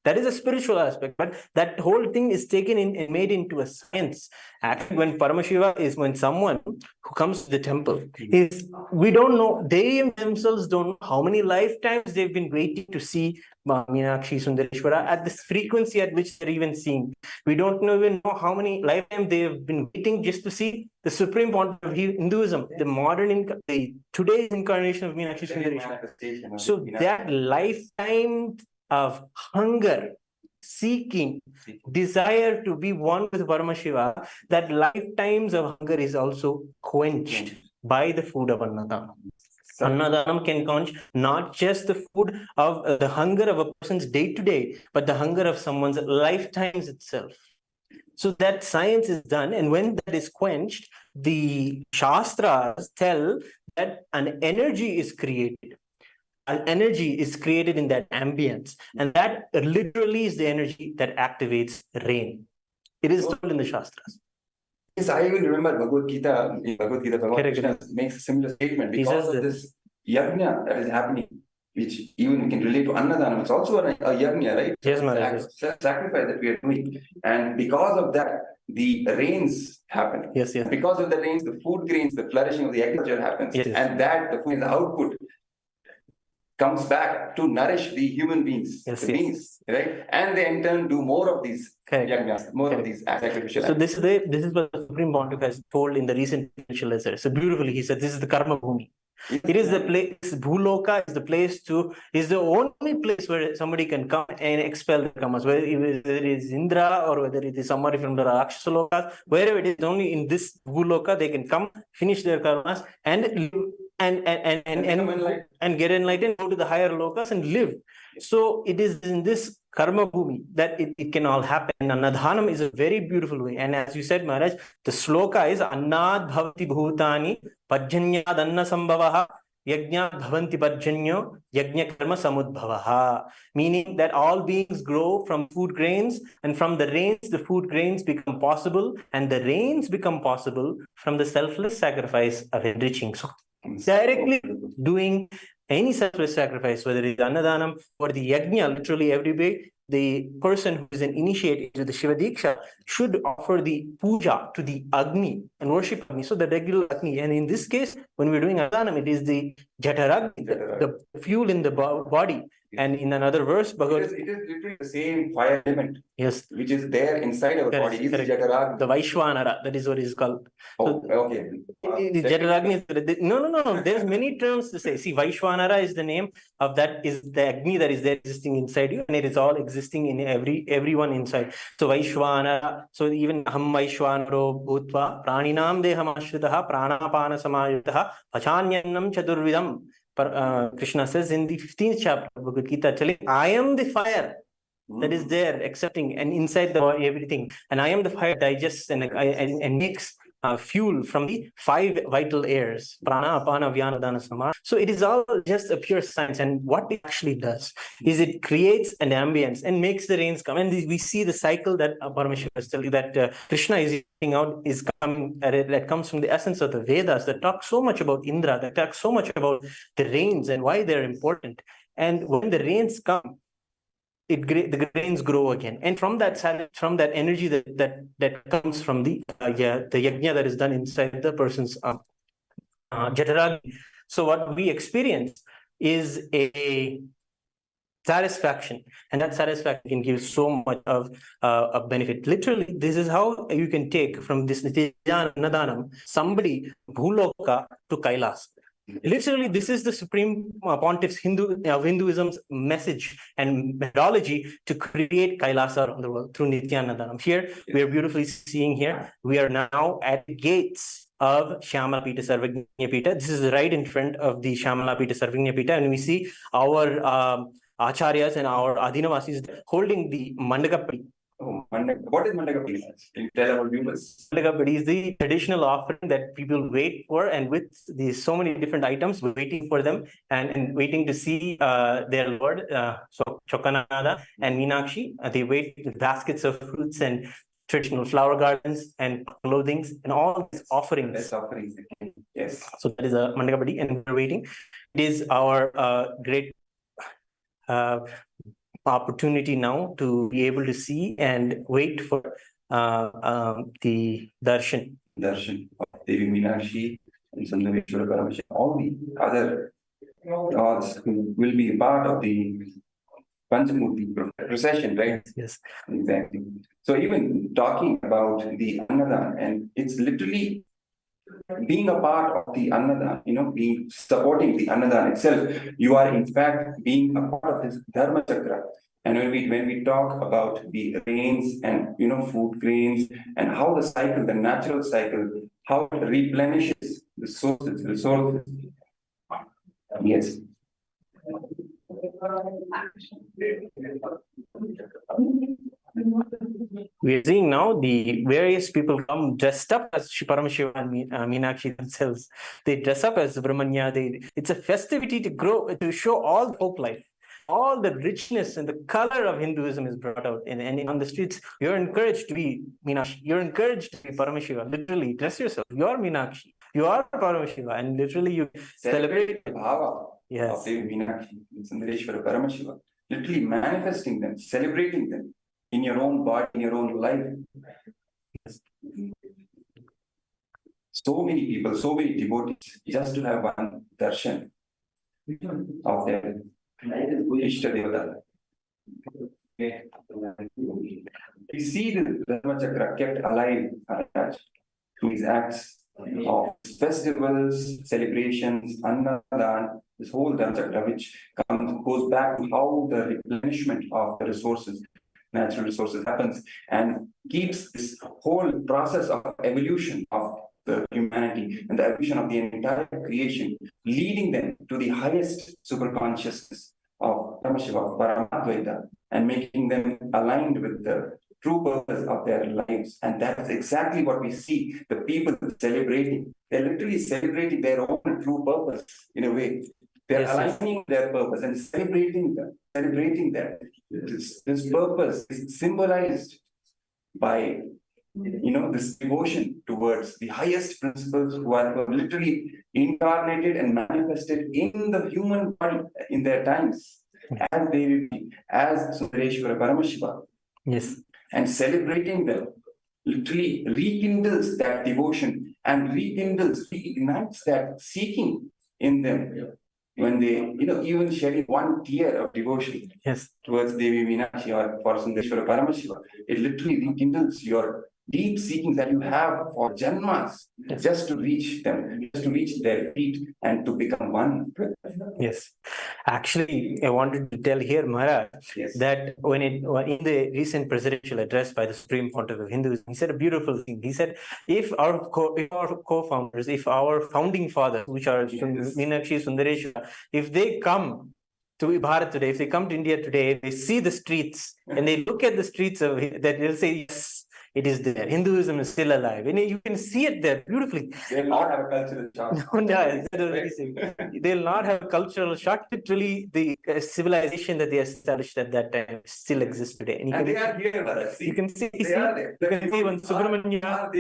That is a spiritual aspect, but that whole thing is taken in and made into a science. Actually, when Paramashiva is when someone who comes to the temple is, we don't know, they themselves don't know how many lifetimes they've been waiting to see Meenakshi Sundareshwara at this frequency at which they're even seeing. We don't even know how many lifetimes they have been waiting just to see the supreme point of Hinduism, the today's incarnation of Meenakshi Sundareshwara. So that lifetime of hunger, seeking, desire to be one with Paramashiva, that lifetimes of hunger is also quenched by the food of Annadanam. Annadanam can quench not just the food of the hunger of a person's day-to-day, but the hunger of someone's lifetimes itself. So that science is done, and when that is quenched, the Shastras tell that an energy is created. An energy is created in that ambience, and that literally is the energy that activates rain. It is told in the Shastras. Yes, I even remember Bhagavad Gita. In Bhagavad Gita, Bhagavan Krishna makes a similar statement because of this yajna that is happening, which even we can relate to Annadanam. It's also a yajna, right? Yes, Maharaj. Sacrifice that we are doing, and because of that, the rains happen. Yes, yes. Because of the rains, the food grains, the flourishing of the agriculture happens, yes. And that the food, the output comes back to nourish the human beings, beings, right? And they in turn do more of these yajnas, more of these sacrificial. So this is what the Supreme Pontiff has told in the recent presidential letter. So beautifully, he said, this is the karma bhumi. It is the place, Bhuloka is the only place where somebody can come and expel the karmas, whether it is Indra or whether it is somebody from the Rakshasa lokas, wherever it is, only in this Bhuloka they can come, finish their karmas and live and get enlightened, go to the higher lokas and live. So it is in this karma bhumi that it can all happen. And Anadhanam is a very beautiful way. And as you said, Maharaj, the sloka is Annad Bhavati Bhutani Pajanyad Anna Sambhavaha Yajna bhavanti parjanyo yajna karma samudbhavaha, meaning that all beings grow from food grains, and from the rains, the food grains become possible, and the rains become possible from the selfless sacrifice of enriching. So, directly doing any selfless sacrifice, whether it's Annadanam or the Yajna, literally every day, the person who is an initiate into the Shiva Diksha should offer the puja to the Agni and worship Agni. So the regular Agni. And in this case, when we're doing Annadanam, it is the Jataragni, the fuel in the body. And in another verse, Bhagavad, it is literally the same fire element. Yes. Which is there inside our body. Is Jataragni. The Vaishwanara, that is what is called. Oh, so, okay. The Jataragni, no. There's many terms to say. See, Vaishwanara is the name of that, is the Agni that is there existing inside you, and it is all existing in everyone inside. So Vaishwanara, so even Aham Vaishwanaro Bhutva, Praninam Deham Ashritaha, Pranapana Samayutaha, Pachanyannam Chaturvidam. Krishna says in the 15th chapter of Bhagavad Gita, I am the fire that is there, accepting, and inside the body, everything. And I am the fire digests and makes fuel from the 5 vital airs, prana, apana, vyana, dana, samana. So it is all just a pure science. And what it actually does is it creates an ambience and makes the rains come. And we see the cycle that Paramashivam is telling, that Krishna is using out, is coming, that comes from the essence of the Vedas, that talk so much about Indra, that talk so much about the rains and why they're important. And when the rains come, the grains grow again, and from that energy that comes from the yajna that is done inside the person's jataragni. So what we experience is a satisfaction, and that satisfaction can give so much of benefit. Literally, this is how you can take from this Nithyananda somebody bhuloka to Kailasa. Literally, this is the Supreme Pontiff's Hinduism's message and methodology to create Kailasa around the world through Nithyananda. Here, we are beautifully seeing here, we are now at the gates of Shyamala Pita Sarvagnya Pita. This is right in front of the Shyamala Pita Sarvagnya Pita, and we see our Acharyas and our Adhinavasis holding the Manadagappadi. Oh, what is Manadagappadi? Can you tell our viewers? Manadagappadi is the traditional offering that people wait for, and with these so many different items, waiting for them and waiting to see their Lord. So Chokanada and Meenakshi, they wait with baskets of fruits and traditional flower gardens and clothing and all these offerings. That's offerings. Yes. So that is a Manadagappadi, and we're waiting. It is our great opportunity now to be able to see and wait for the darshan. Darshan of Devi Meenakshi and Sandhaveshwara Paramashivam. All the other gods who will be part of the Panchamurti procession, right? Yes. Exactly. So even talking about the Annadan, and it's literally being a part of the Annadan, being supporting the Annadan itself, you are in fact being a part of this Dharma Chakra. And when we talk about the rains and food grains and how the cycle, the natural cycle, how it replenishes the resources. Yes. We are seeing now the various people come dressed up as Paramashivam and Meenakshi themselves. They dress up as Brahmanya. It's a festivity to show all the folk life. All the richness and the color of Hinduism is brought out. And on the streets, you're encouraged to be Meenakshi. You're encouraged to be Paramashiva. Literally, dress yourself. You are Meenakshi. You are Paramashiva. And literally, you celebrate the bhava of Devi Meenakshi, Sandhaveshwara Paramashiva. Literally manifesting them, celebrating them in your own body, in your own life. So many people, so many devotees, just to have one darshan of their Ishta Devata. We see the Dharma Chakra kept alive, attached to his acts of festivals, celebrations, Annadan, this whole Dharma Chakra, which goes back to how the replenishment of the resources, natural resources, happens and keeps this whole process of evolution of the humanity and the evolution of the entire creation, leading them to the highest superconsciousness of Paramashiva, Paramadvaita, and making them aligned with the true purpose of their lives. And that's exactly what we see. The people celebrating, they're literally celebrating their own true purpose in a way. They're aligning their purpose and celebrating them, This purpose is symbolized by this devotion towards the highest principles who are literally incarnated and manifested in the human body in their times as Devi, as Sundareshwara Paramashiva. Yes. And celebrating them literally rekindles that devotion and reignites that seeking in them. When they, even shedding one tear of devotion towards Devi Meenakshi or for Sundareshwara Paramashiva, it literally rekindles your deep seeking that you have for janmas, just to reach them, just to reach their feet and to become one. Yes. Actually, I wanted to tell here, Maharaj, that when in the recent presidential address by the Supreme Pontiff of Hinduism, he said a beautiful thing. He said, if our co-founders, if our founding fathers, which are Meenakshi, Sundareshwara, if they come to Bharat today, if they come to India today, they see the streets and they look at the streets of that, they'll say, yes, it is there. Hinduism is still alive. And you can see it there beautifully. They'll not have a cultural shock. They'll not have a cultural shock. Literally, the civilization that they established at that time still exists today. And they are here, Bharat. You can see, they are there. You can see when Subramanya.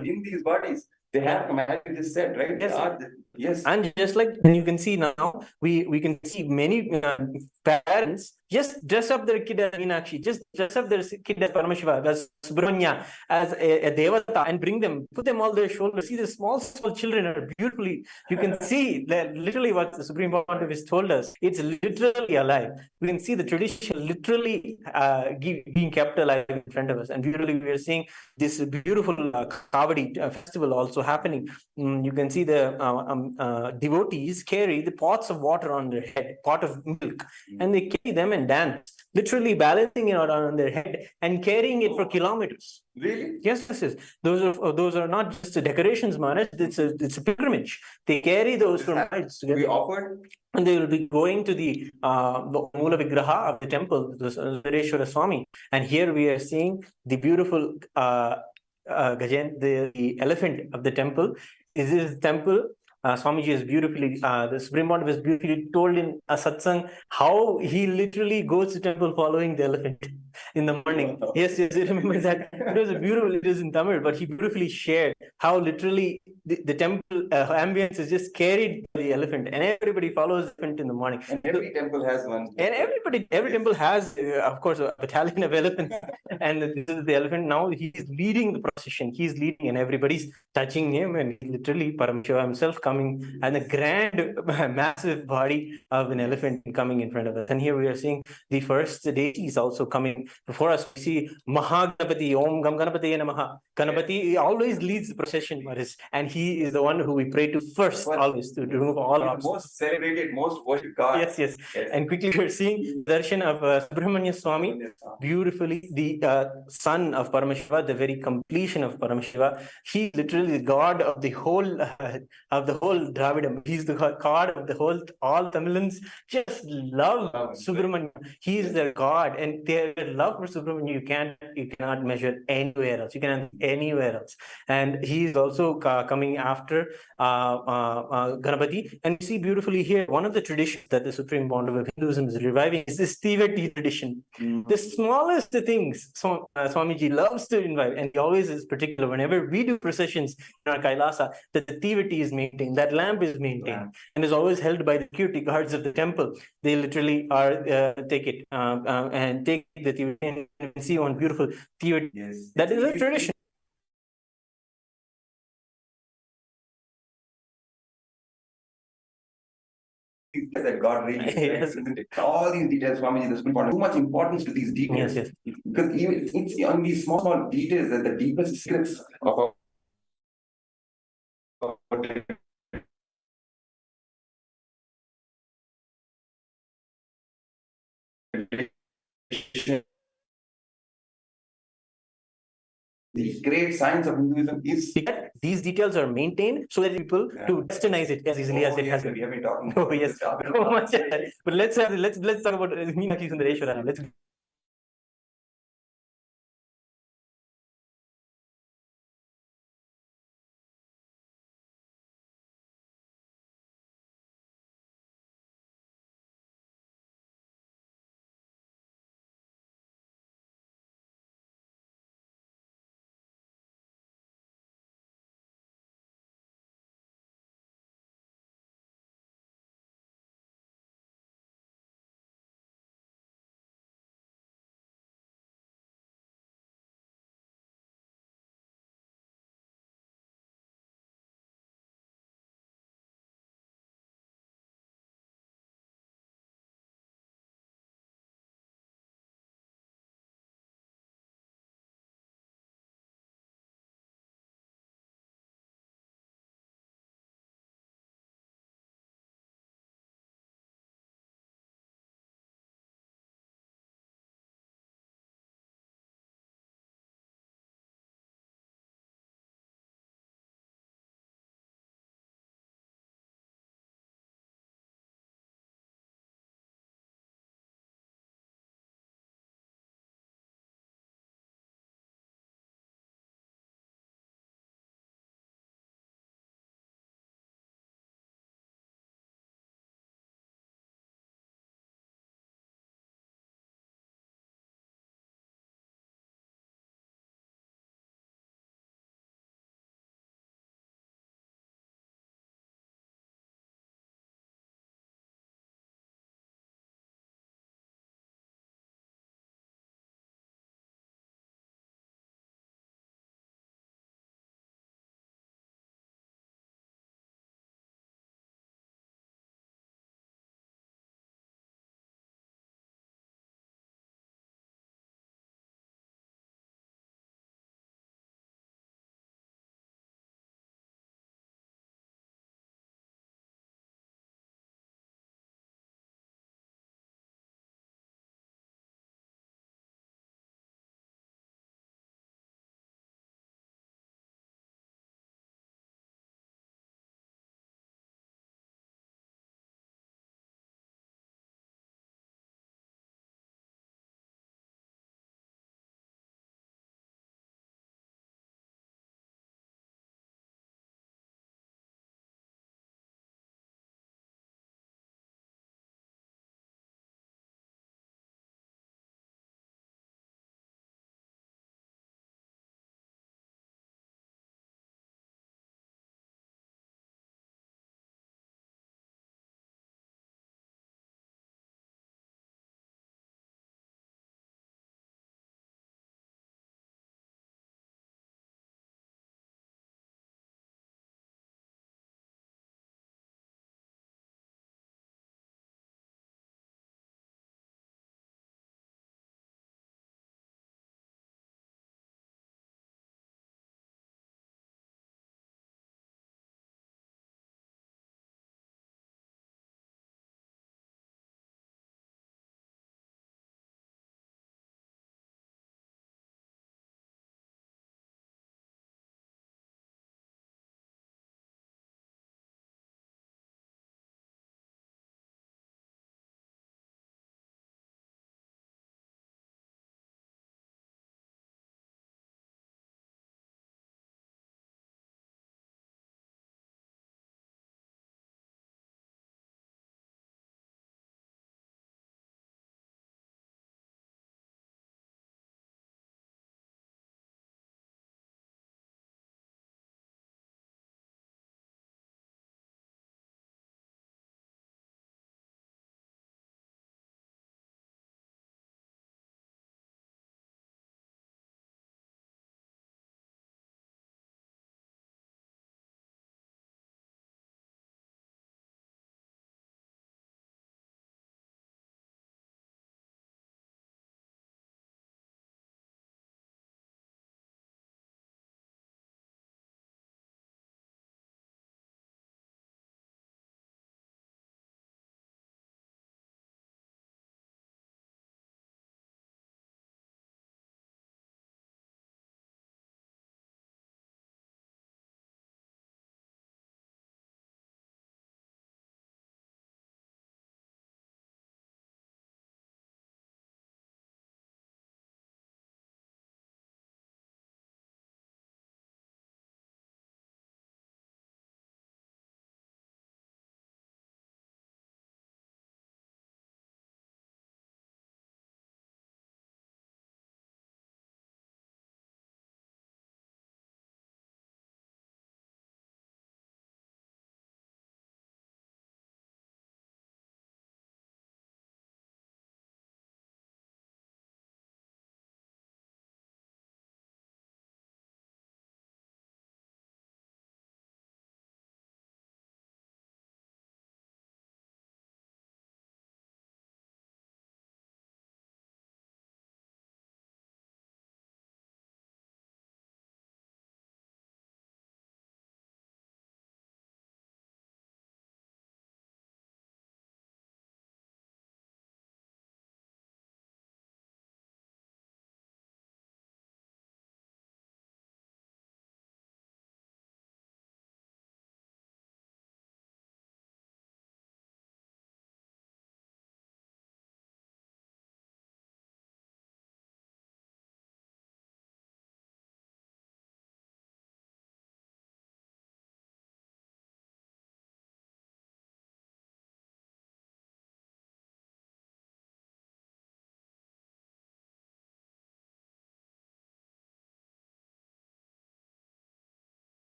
In these bodies, they have come, as you just said, right? Yes. And just like you can see now, we can see many parents just dress up their kid as Meenakshi, just dress up their kid as Paramashiva, as Subramanya, as a Devata, and bring them, put them all their shoulders. See, the small children are beautifully, you can see that literally what the Supreme Pontiff has told us. It's literally alive. We can see the tradition literally being kept alive in front of us. And beautifully, we are seeing this beautiful Kavadi festival also happening. You can see the devotees carry the pots of water on their head, pot of milk, and they carry them and dance, literally balancing it on their head and carrying it for kilometers. Really? Yes. Those are not just the decorations, Maharaj. It's a pilgrimage. They carry those for miles together. We offered, and they will be going to the Mula Vigraha of the temple, the Sundareshwara Swami. And here we are seeing the beautiful the elephant of the temple. This is the temple. Swamiji is beautifully, the Supreme Pontiff is beautifully told in a satsang how he literally goes to temple following the elephant in the morning. Yes, I remember that. It was it is in Tamil, but he beautifully shared how literally the temple ambience is just carried by the elephant, and everybody follows the elephant in the morning. And every temple has one. And every temple has, of course, a battalion of elephants. And this is the elephant. Now he's leading the procession. He's leading, and everybody's touching him, and literally Paramashiva himself coming, and a grand, massive body of an elephant coming in front of us. And here we are seeing the first deities also coming before us. We see Mahaganapati, Om Gam Ganapati Namaha. Ganapati always leads the procession, Maris, and he is the one who we pray to first, always, to remove all obstacles. Most celebrated, most worshipped God. Yes. And quickly we're seeing darshan of Subramanya Swami, beautifully the son of Paramashiva, the very completion of Paramashiva. He literally the god of the whole Dravidam. He's the god of the whole. All Tamilans just love Subramanya. He is their god, and their love for Subramanya you cannot measure anywhere else. You cannot anywhere else. And he is also coming after Ganapati. And you see beautifully here, one of the traditions that the Supreme Pontiff of Hinduism is reviving is this Tiveti tradition. The smallest things Swamiji loves to invite, and he always is particular whenever we do processions in our Kailasa, that the Tiveti is maintained, that lamp is maintained, and is always held by the security guards of the temple. They literally take it and take the Tiveti and see one beautiful Tiveti. Yes. That is a tradition. That God really isn't it? All these details, Swamiji, the Supreme Pontiff, too much importance to these details. Yes. Because even it's on these small details that the deepest secrets of our the great science of Hinduism is these details are maintained so that people to westernize it as easily as it has been. We have been talking. Oh yes, so much. But let's talk about Meenakshi Sundareshwara. Let's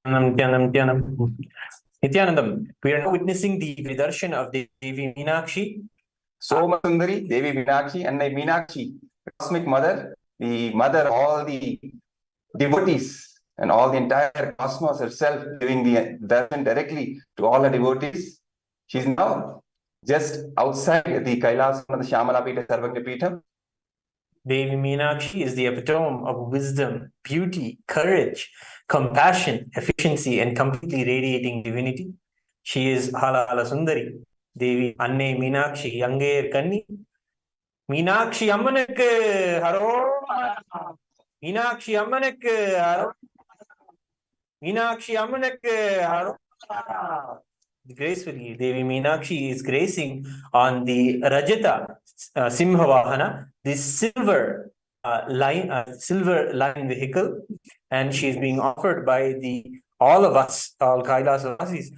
Nithyanandam, we are now witnessing the darshan of Devi Meenakshi. Somasundari, Devi Meenakshi, and Meenakshi, cosmic mother, the mother of all the devotees and all the entire cosmos herself, giving the darshan directly to all the devotees. She's now just outside the Kailasa, the Shyamala Pita, Sarvagya Pita. Devi Meenakshi is the epitome of wisdom, beauty, courage, compassion, efficiency, and completely radiating divinity. She is Hala Hala Sundari. Devi Anne Meenakshi, Yangair Kanni. Meenakshi Ammanukku Haro. Meenakshi Ammanukku Haro. Meenakshi Ammanukku Haro. Gracefully, Devi Meenakshi is gracing on the Rajata Simhavahana, the silver line vehicle, and she's being offered by all of us, all Kailasa Vasis.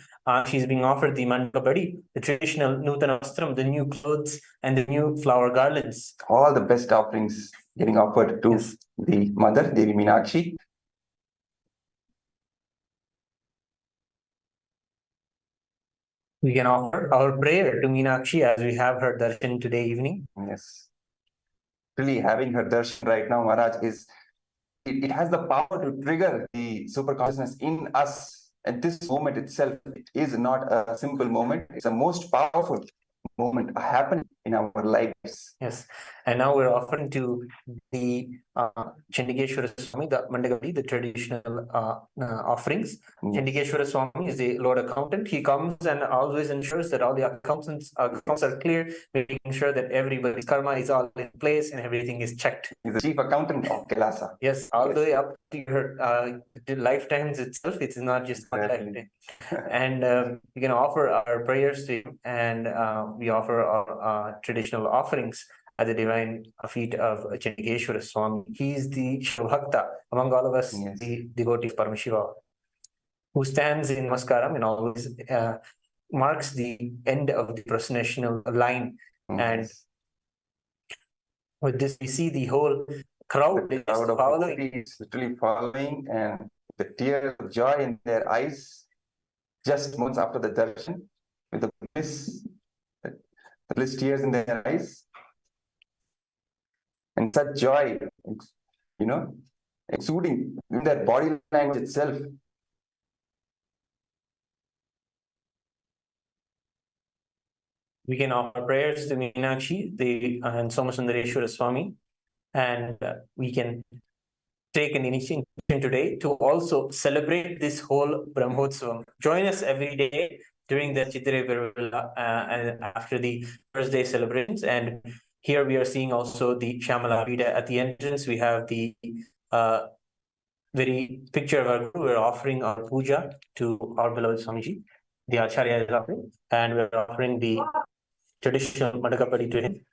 She's being offered the Manadagappadi, the traditional Nutana Vastram, the new clothes and the new flower garlands. All the best offerings getting offered to the mother, Devi Meenakshi. We can offer our prayer to Meenakshi as we have her darshan today evening. Yes. Really having her darshan right now, Maharaj, it has the power to trigger the super consciousness in us. At this moment itself, it is not a simple moment. It's the most powerful moment happening in our lives. Yes, and now we're offering to the Chandikeshwara Swami, the Mandagappadi, the traditional offerings. Chandikeshwara Swami is the Lord Accountant. He comes and always ensures that all the accounts are clear, making sure that everybody's karma is all in place and everything is checked. He's the chief accountant of KAILASA. Yes, all the way up to your lifetimes itself. It's not just one lifetime. And we can offer our prayers to him, and we offer our traditional offerings at the divine feet of Chandikeshwara Swami. He is the Shivbhakta among all of us, the devotee Paramashivam, who stands in Namaskaram and always marks the end of the processional line. And with this, we see the whole crowd is following. It's literally following, and the tears of joy in their eyes just months after the darshan, with the bliss tears in their eyes, and such joy, exuding in their body language itself. We can offer prayers to Meenakshi, and Somasundareshwara Swami, and we can take an initiation today to also celebrate this whole Brahmotsavam. Join us every day during the CHITHIRAI and after the first day celebrations. And here we are seeing also the Shyamala Pita. At the entrance, we have the very picture of our Guru. We're offering our puja to our beloved Swamiji. The Acharya is offering, and we're offering the traditional Manadagappadi to him.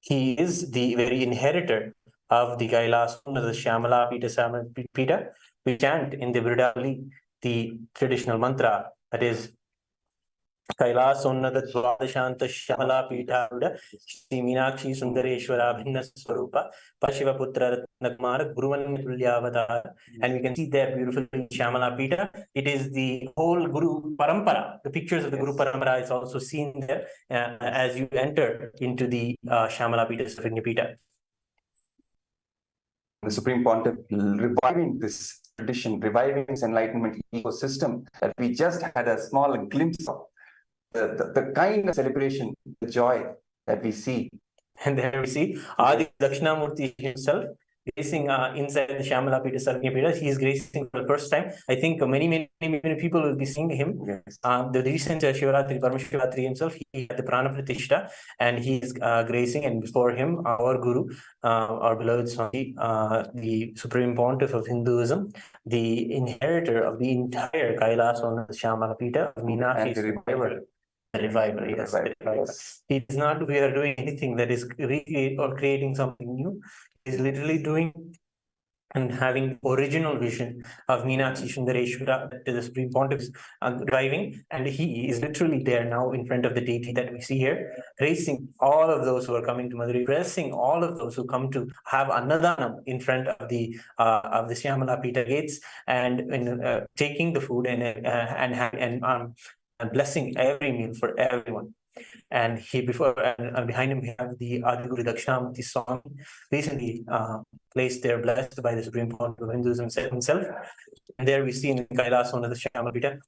He is the very inheritor of the Kailasa, the Shyamala Pita. We chant in the Vridavali the traditional mantra, that is Kailasa Unnata Dvadashanta Shyamala Pita Shri Meenakshi Sundareshwara Bhinna Swarupa Pashiva Putra Ratnakumara Guruvan Tulyavatara. And we can see there beautifully Shyamala Pita. It is the whole Guru Parampara. The pictures of the Guru Parampara is also seen there as you enter into the Shyamala Pita Sarvagya Pita. The Supreme Pontiff reviving this tradition, reviving this enlightenment ecosystem that we just had a small glimpse of. The kind of celebration, the joy that we see. And there we see Adi Dakshinamurti himself gracing inside the Shyamala Pita Sarvagya Pita. He is gracing for the first time. I think many people will be seeing him. Yes. The recent Shivaratri, Paramashivoham himself, he had the Prana Pratishta, and he is gracing, and before him, our Guru, our beloved Swami, the Supreme Pontiff of Hinduism, the inheritor of the entire Kailasa on the Shyamala Pita, Meenakshi. Revival, yes. It is not we are doing anything that is creating something new. It is literally doing and having original vision of Meenakshi Sundareshwara that the Supreme Pontiff is driving, and he is literally there now in front of the deity that we see here, gracing all of those who are coming to Madurai, blessing all of those who come to have Annadanam in front of the Syamala Pita gates, and taking the food and blessing every meal for everyone. And behind him we have the Adiguru Dakshinamurti Swami, recently placed there, blessed by the Supreme Pontiff of Hinduism himself. And there we see in Kailasa, one of the Shyamalapita,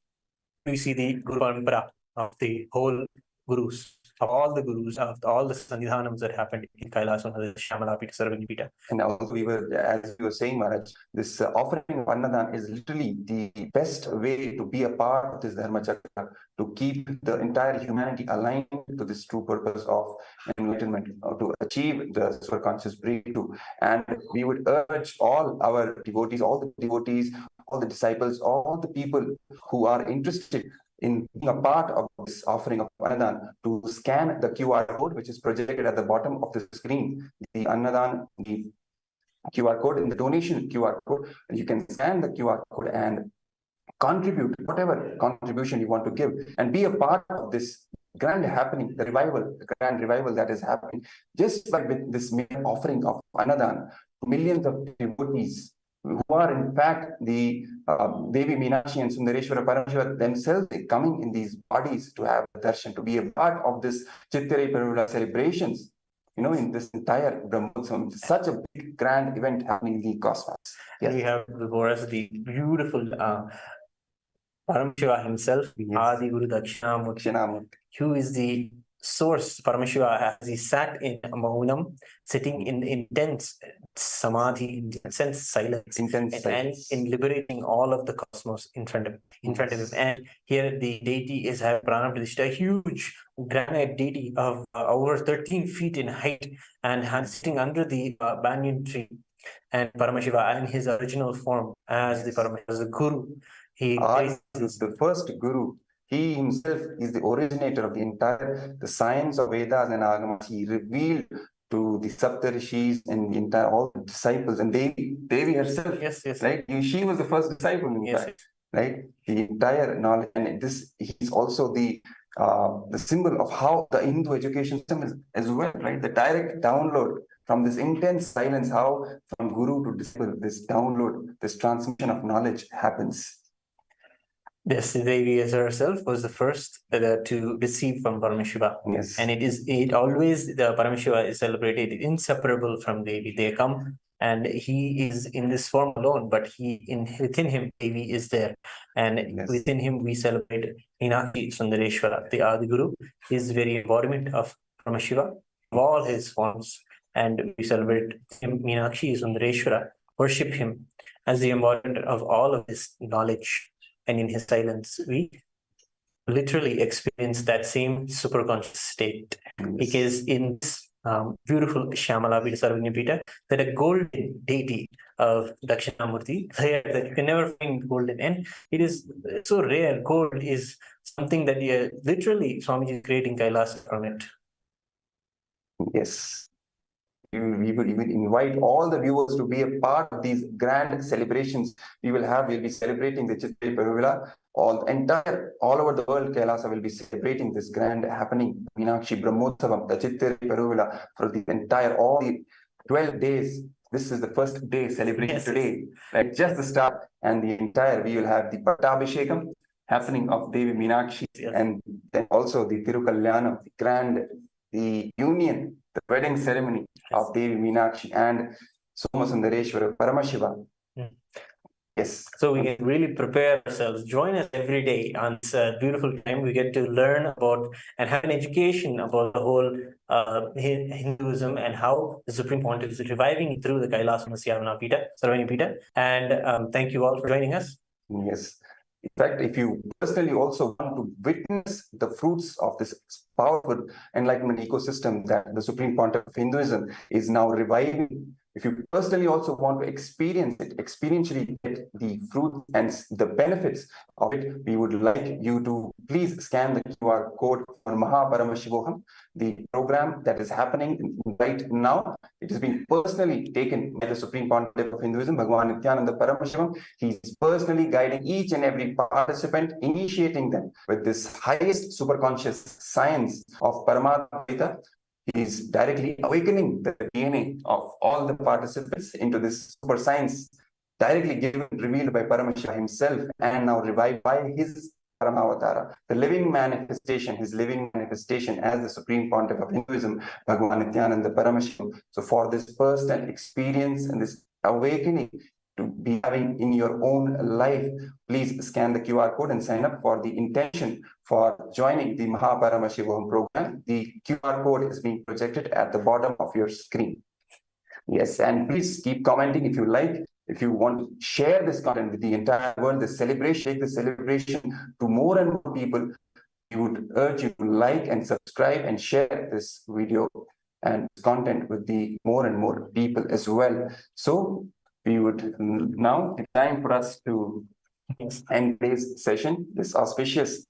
we see the Guru Parampara of the whole Gurus, of all the Gurus, of all the Sannidhanams that happened in Kailasa, one of the Shyamalapita, Sarvanyapita. And also, as you were saying, Maharaj, this offering of Annadan is literally the best way to be a part of this Dharma Chakra, to keep the entire humanity aligned to this true purpose of enlightenment, to achieve the superconscious breakthrough. And we would urge all our devotees, all the disciples, all the people who are interested in being a part of this offering of Annadan to scan the QR code, which is projected at the bottom of the screen, the Annadan, the QR code, in the donation QR code. You can scan the QR code and contribute whatever contribution you want to give, and be a part of this grand happening, the grand revival that is happening just by with this mere offering of Annadan to millions of devotees who are in fact the Devi Meenakshi and Sundareshwara Paramashiva themselves coming in these bodies to have darshan, to be a part of this CHITHIRAI PERUVIZHA celebrations, in this entire Brahmotsavam. It's such a big, grand event happening in the cosmos. Yes. We have before us the beautiful Paramashiva himself, yes. Adi Guru Dakshinamurti, who is the source. Paramashiva, as he sat in Maunam, sitting in intense samadhi, intense silence, and in liberating all of the cosmos in front of him. And here the deity is Pranam Pradishta, a huge granite deity of over 13 feet in height, and sitting under the banyan tree. And Paramashiva in his original form as the Paramashiva, as the Guru. He is the first Guru. He himself is the originator of the science of Vedas and Agamas. He revealed to the Saptarishis and all the disciples, and Devi herself. Yes. Right? She was the first disciple, in fact. Right? The entire knowledge, and he's also the symbol of how the Hindu education system is as well, right? The direct download from this intense silence, how from Guru to disciple, this download, this transmission of knowledge happens. Yes, Devi as herself was the first to receive from Paramashiva. Yes. And it always, the Paramashiva is celebrated inseparable from Devi. They come and he is in this form alone, but within him, Devi is there. And within him, we celebrate Meenakshi Sundareshwara. The Adi Guru is very embodiment of Paramashiva, of all his forms. And we celebrate him, Meenakshi Sundareshwara, worship him as the embodiment of all of this knowledge. And in his silence, we literally experience that same superconscious state. Yes. Because in this beautiful Shyamalapita Sarvanyapita, that a golden deity of Dakshinamurti, that you can never find golden. And it is so rare. Gold is something that literally Swamiji is creating Kailasa from it. Yes. We will invite all the viewers to be a part of these grand celebrations. We'll be celebrating the CHITHIRAI PERUVIZHA. All over the world, Kailasa will be celebrating this grand happening, Meenakshi Brahmotsavam, the CHITHIRAI PERUVIZHA, for the all the 12 days. This is the first day celebrated today, right? Just the start, and we will have the Pattabhishekam happening of Devi Meenakshi, and then also the Tirukalyanam, the union, the wedding ceremony of Devi Meenakshi and Somasundareshwara Paramashiva. Yes. So we can really prepare ourselves. Join us every day on this beautiful time. We get to learn about and have an education about the whole Hinduism and how the Supreme Pontiff is reviving through the Kailasa Sarvanyapita. And thank you all for joining us. Yes. In fact, if you personally also want to witness the fruits of this powerful enlightenment ecosystem that the Supreme Pontiff of Hinduism is now reviving if you personally also want to experience it, experientially get the fruit and the benefits of it, we would like you to please scan the QR code for Paramashivoham, the program that is happening right now. It has been personally taken by the Supreme Pontiff of Hinduism, Bhagavan Nithyananda Paramashivam. He's personally guiding each and every participant, initiating them with this highest superconscious science of Paramatma. He is directly awakening the DNA of all the participants into this super science, directly given, revealed by Paramashiva himself, and now revived by his Paramavatara, the living manifestation, his living manifestation as the Supreme Pontiff of Hinduism, Bhagavan Nithyananda Paramashivam. So for this personal experience and this awakening to be having in your own life, please scan the QR code and sign up for the intention for joining the Paramashivoham program. The QR code is being projected at the bottom of your screen. Yes, and please keep commenting if you like. If you want to share this content with the entire world, the celebration, take the celebration to more and more people, we would urge you to like and subscribe and share this video and content with the more and more people as well. So we would now, it's time for us to end today's session, this auspicious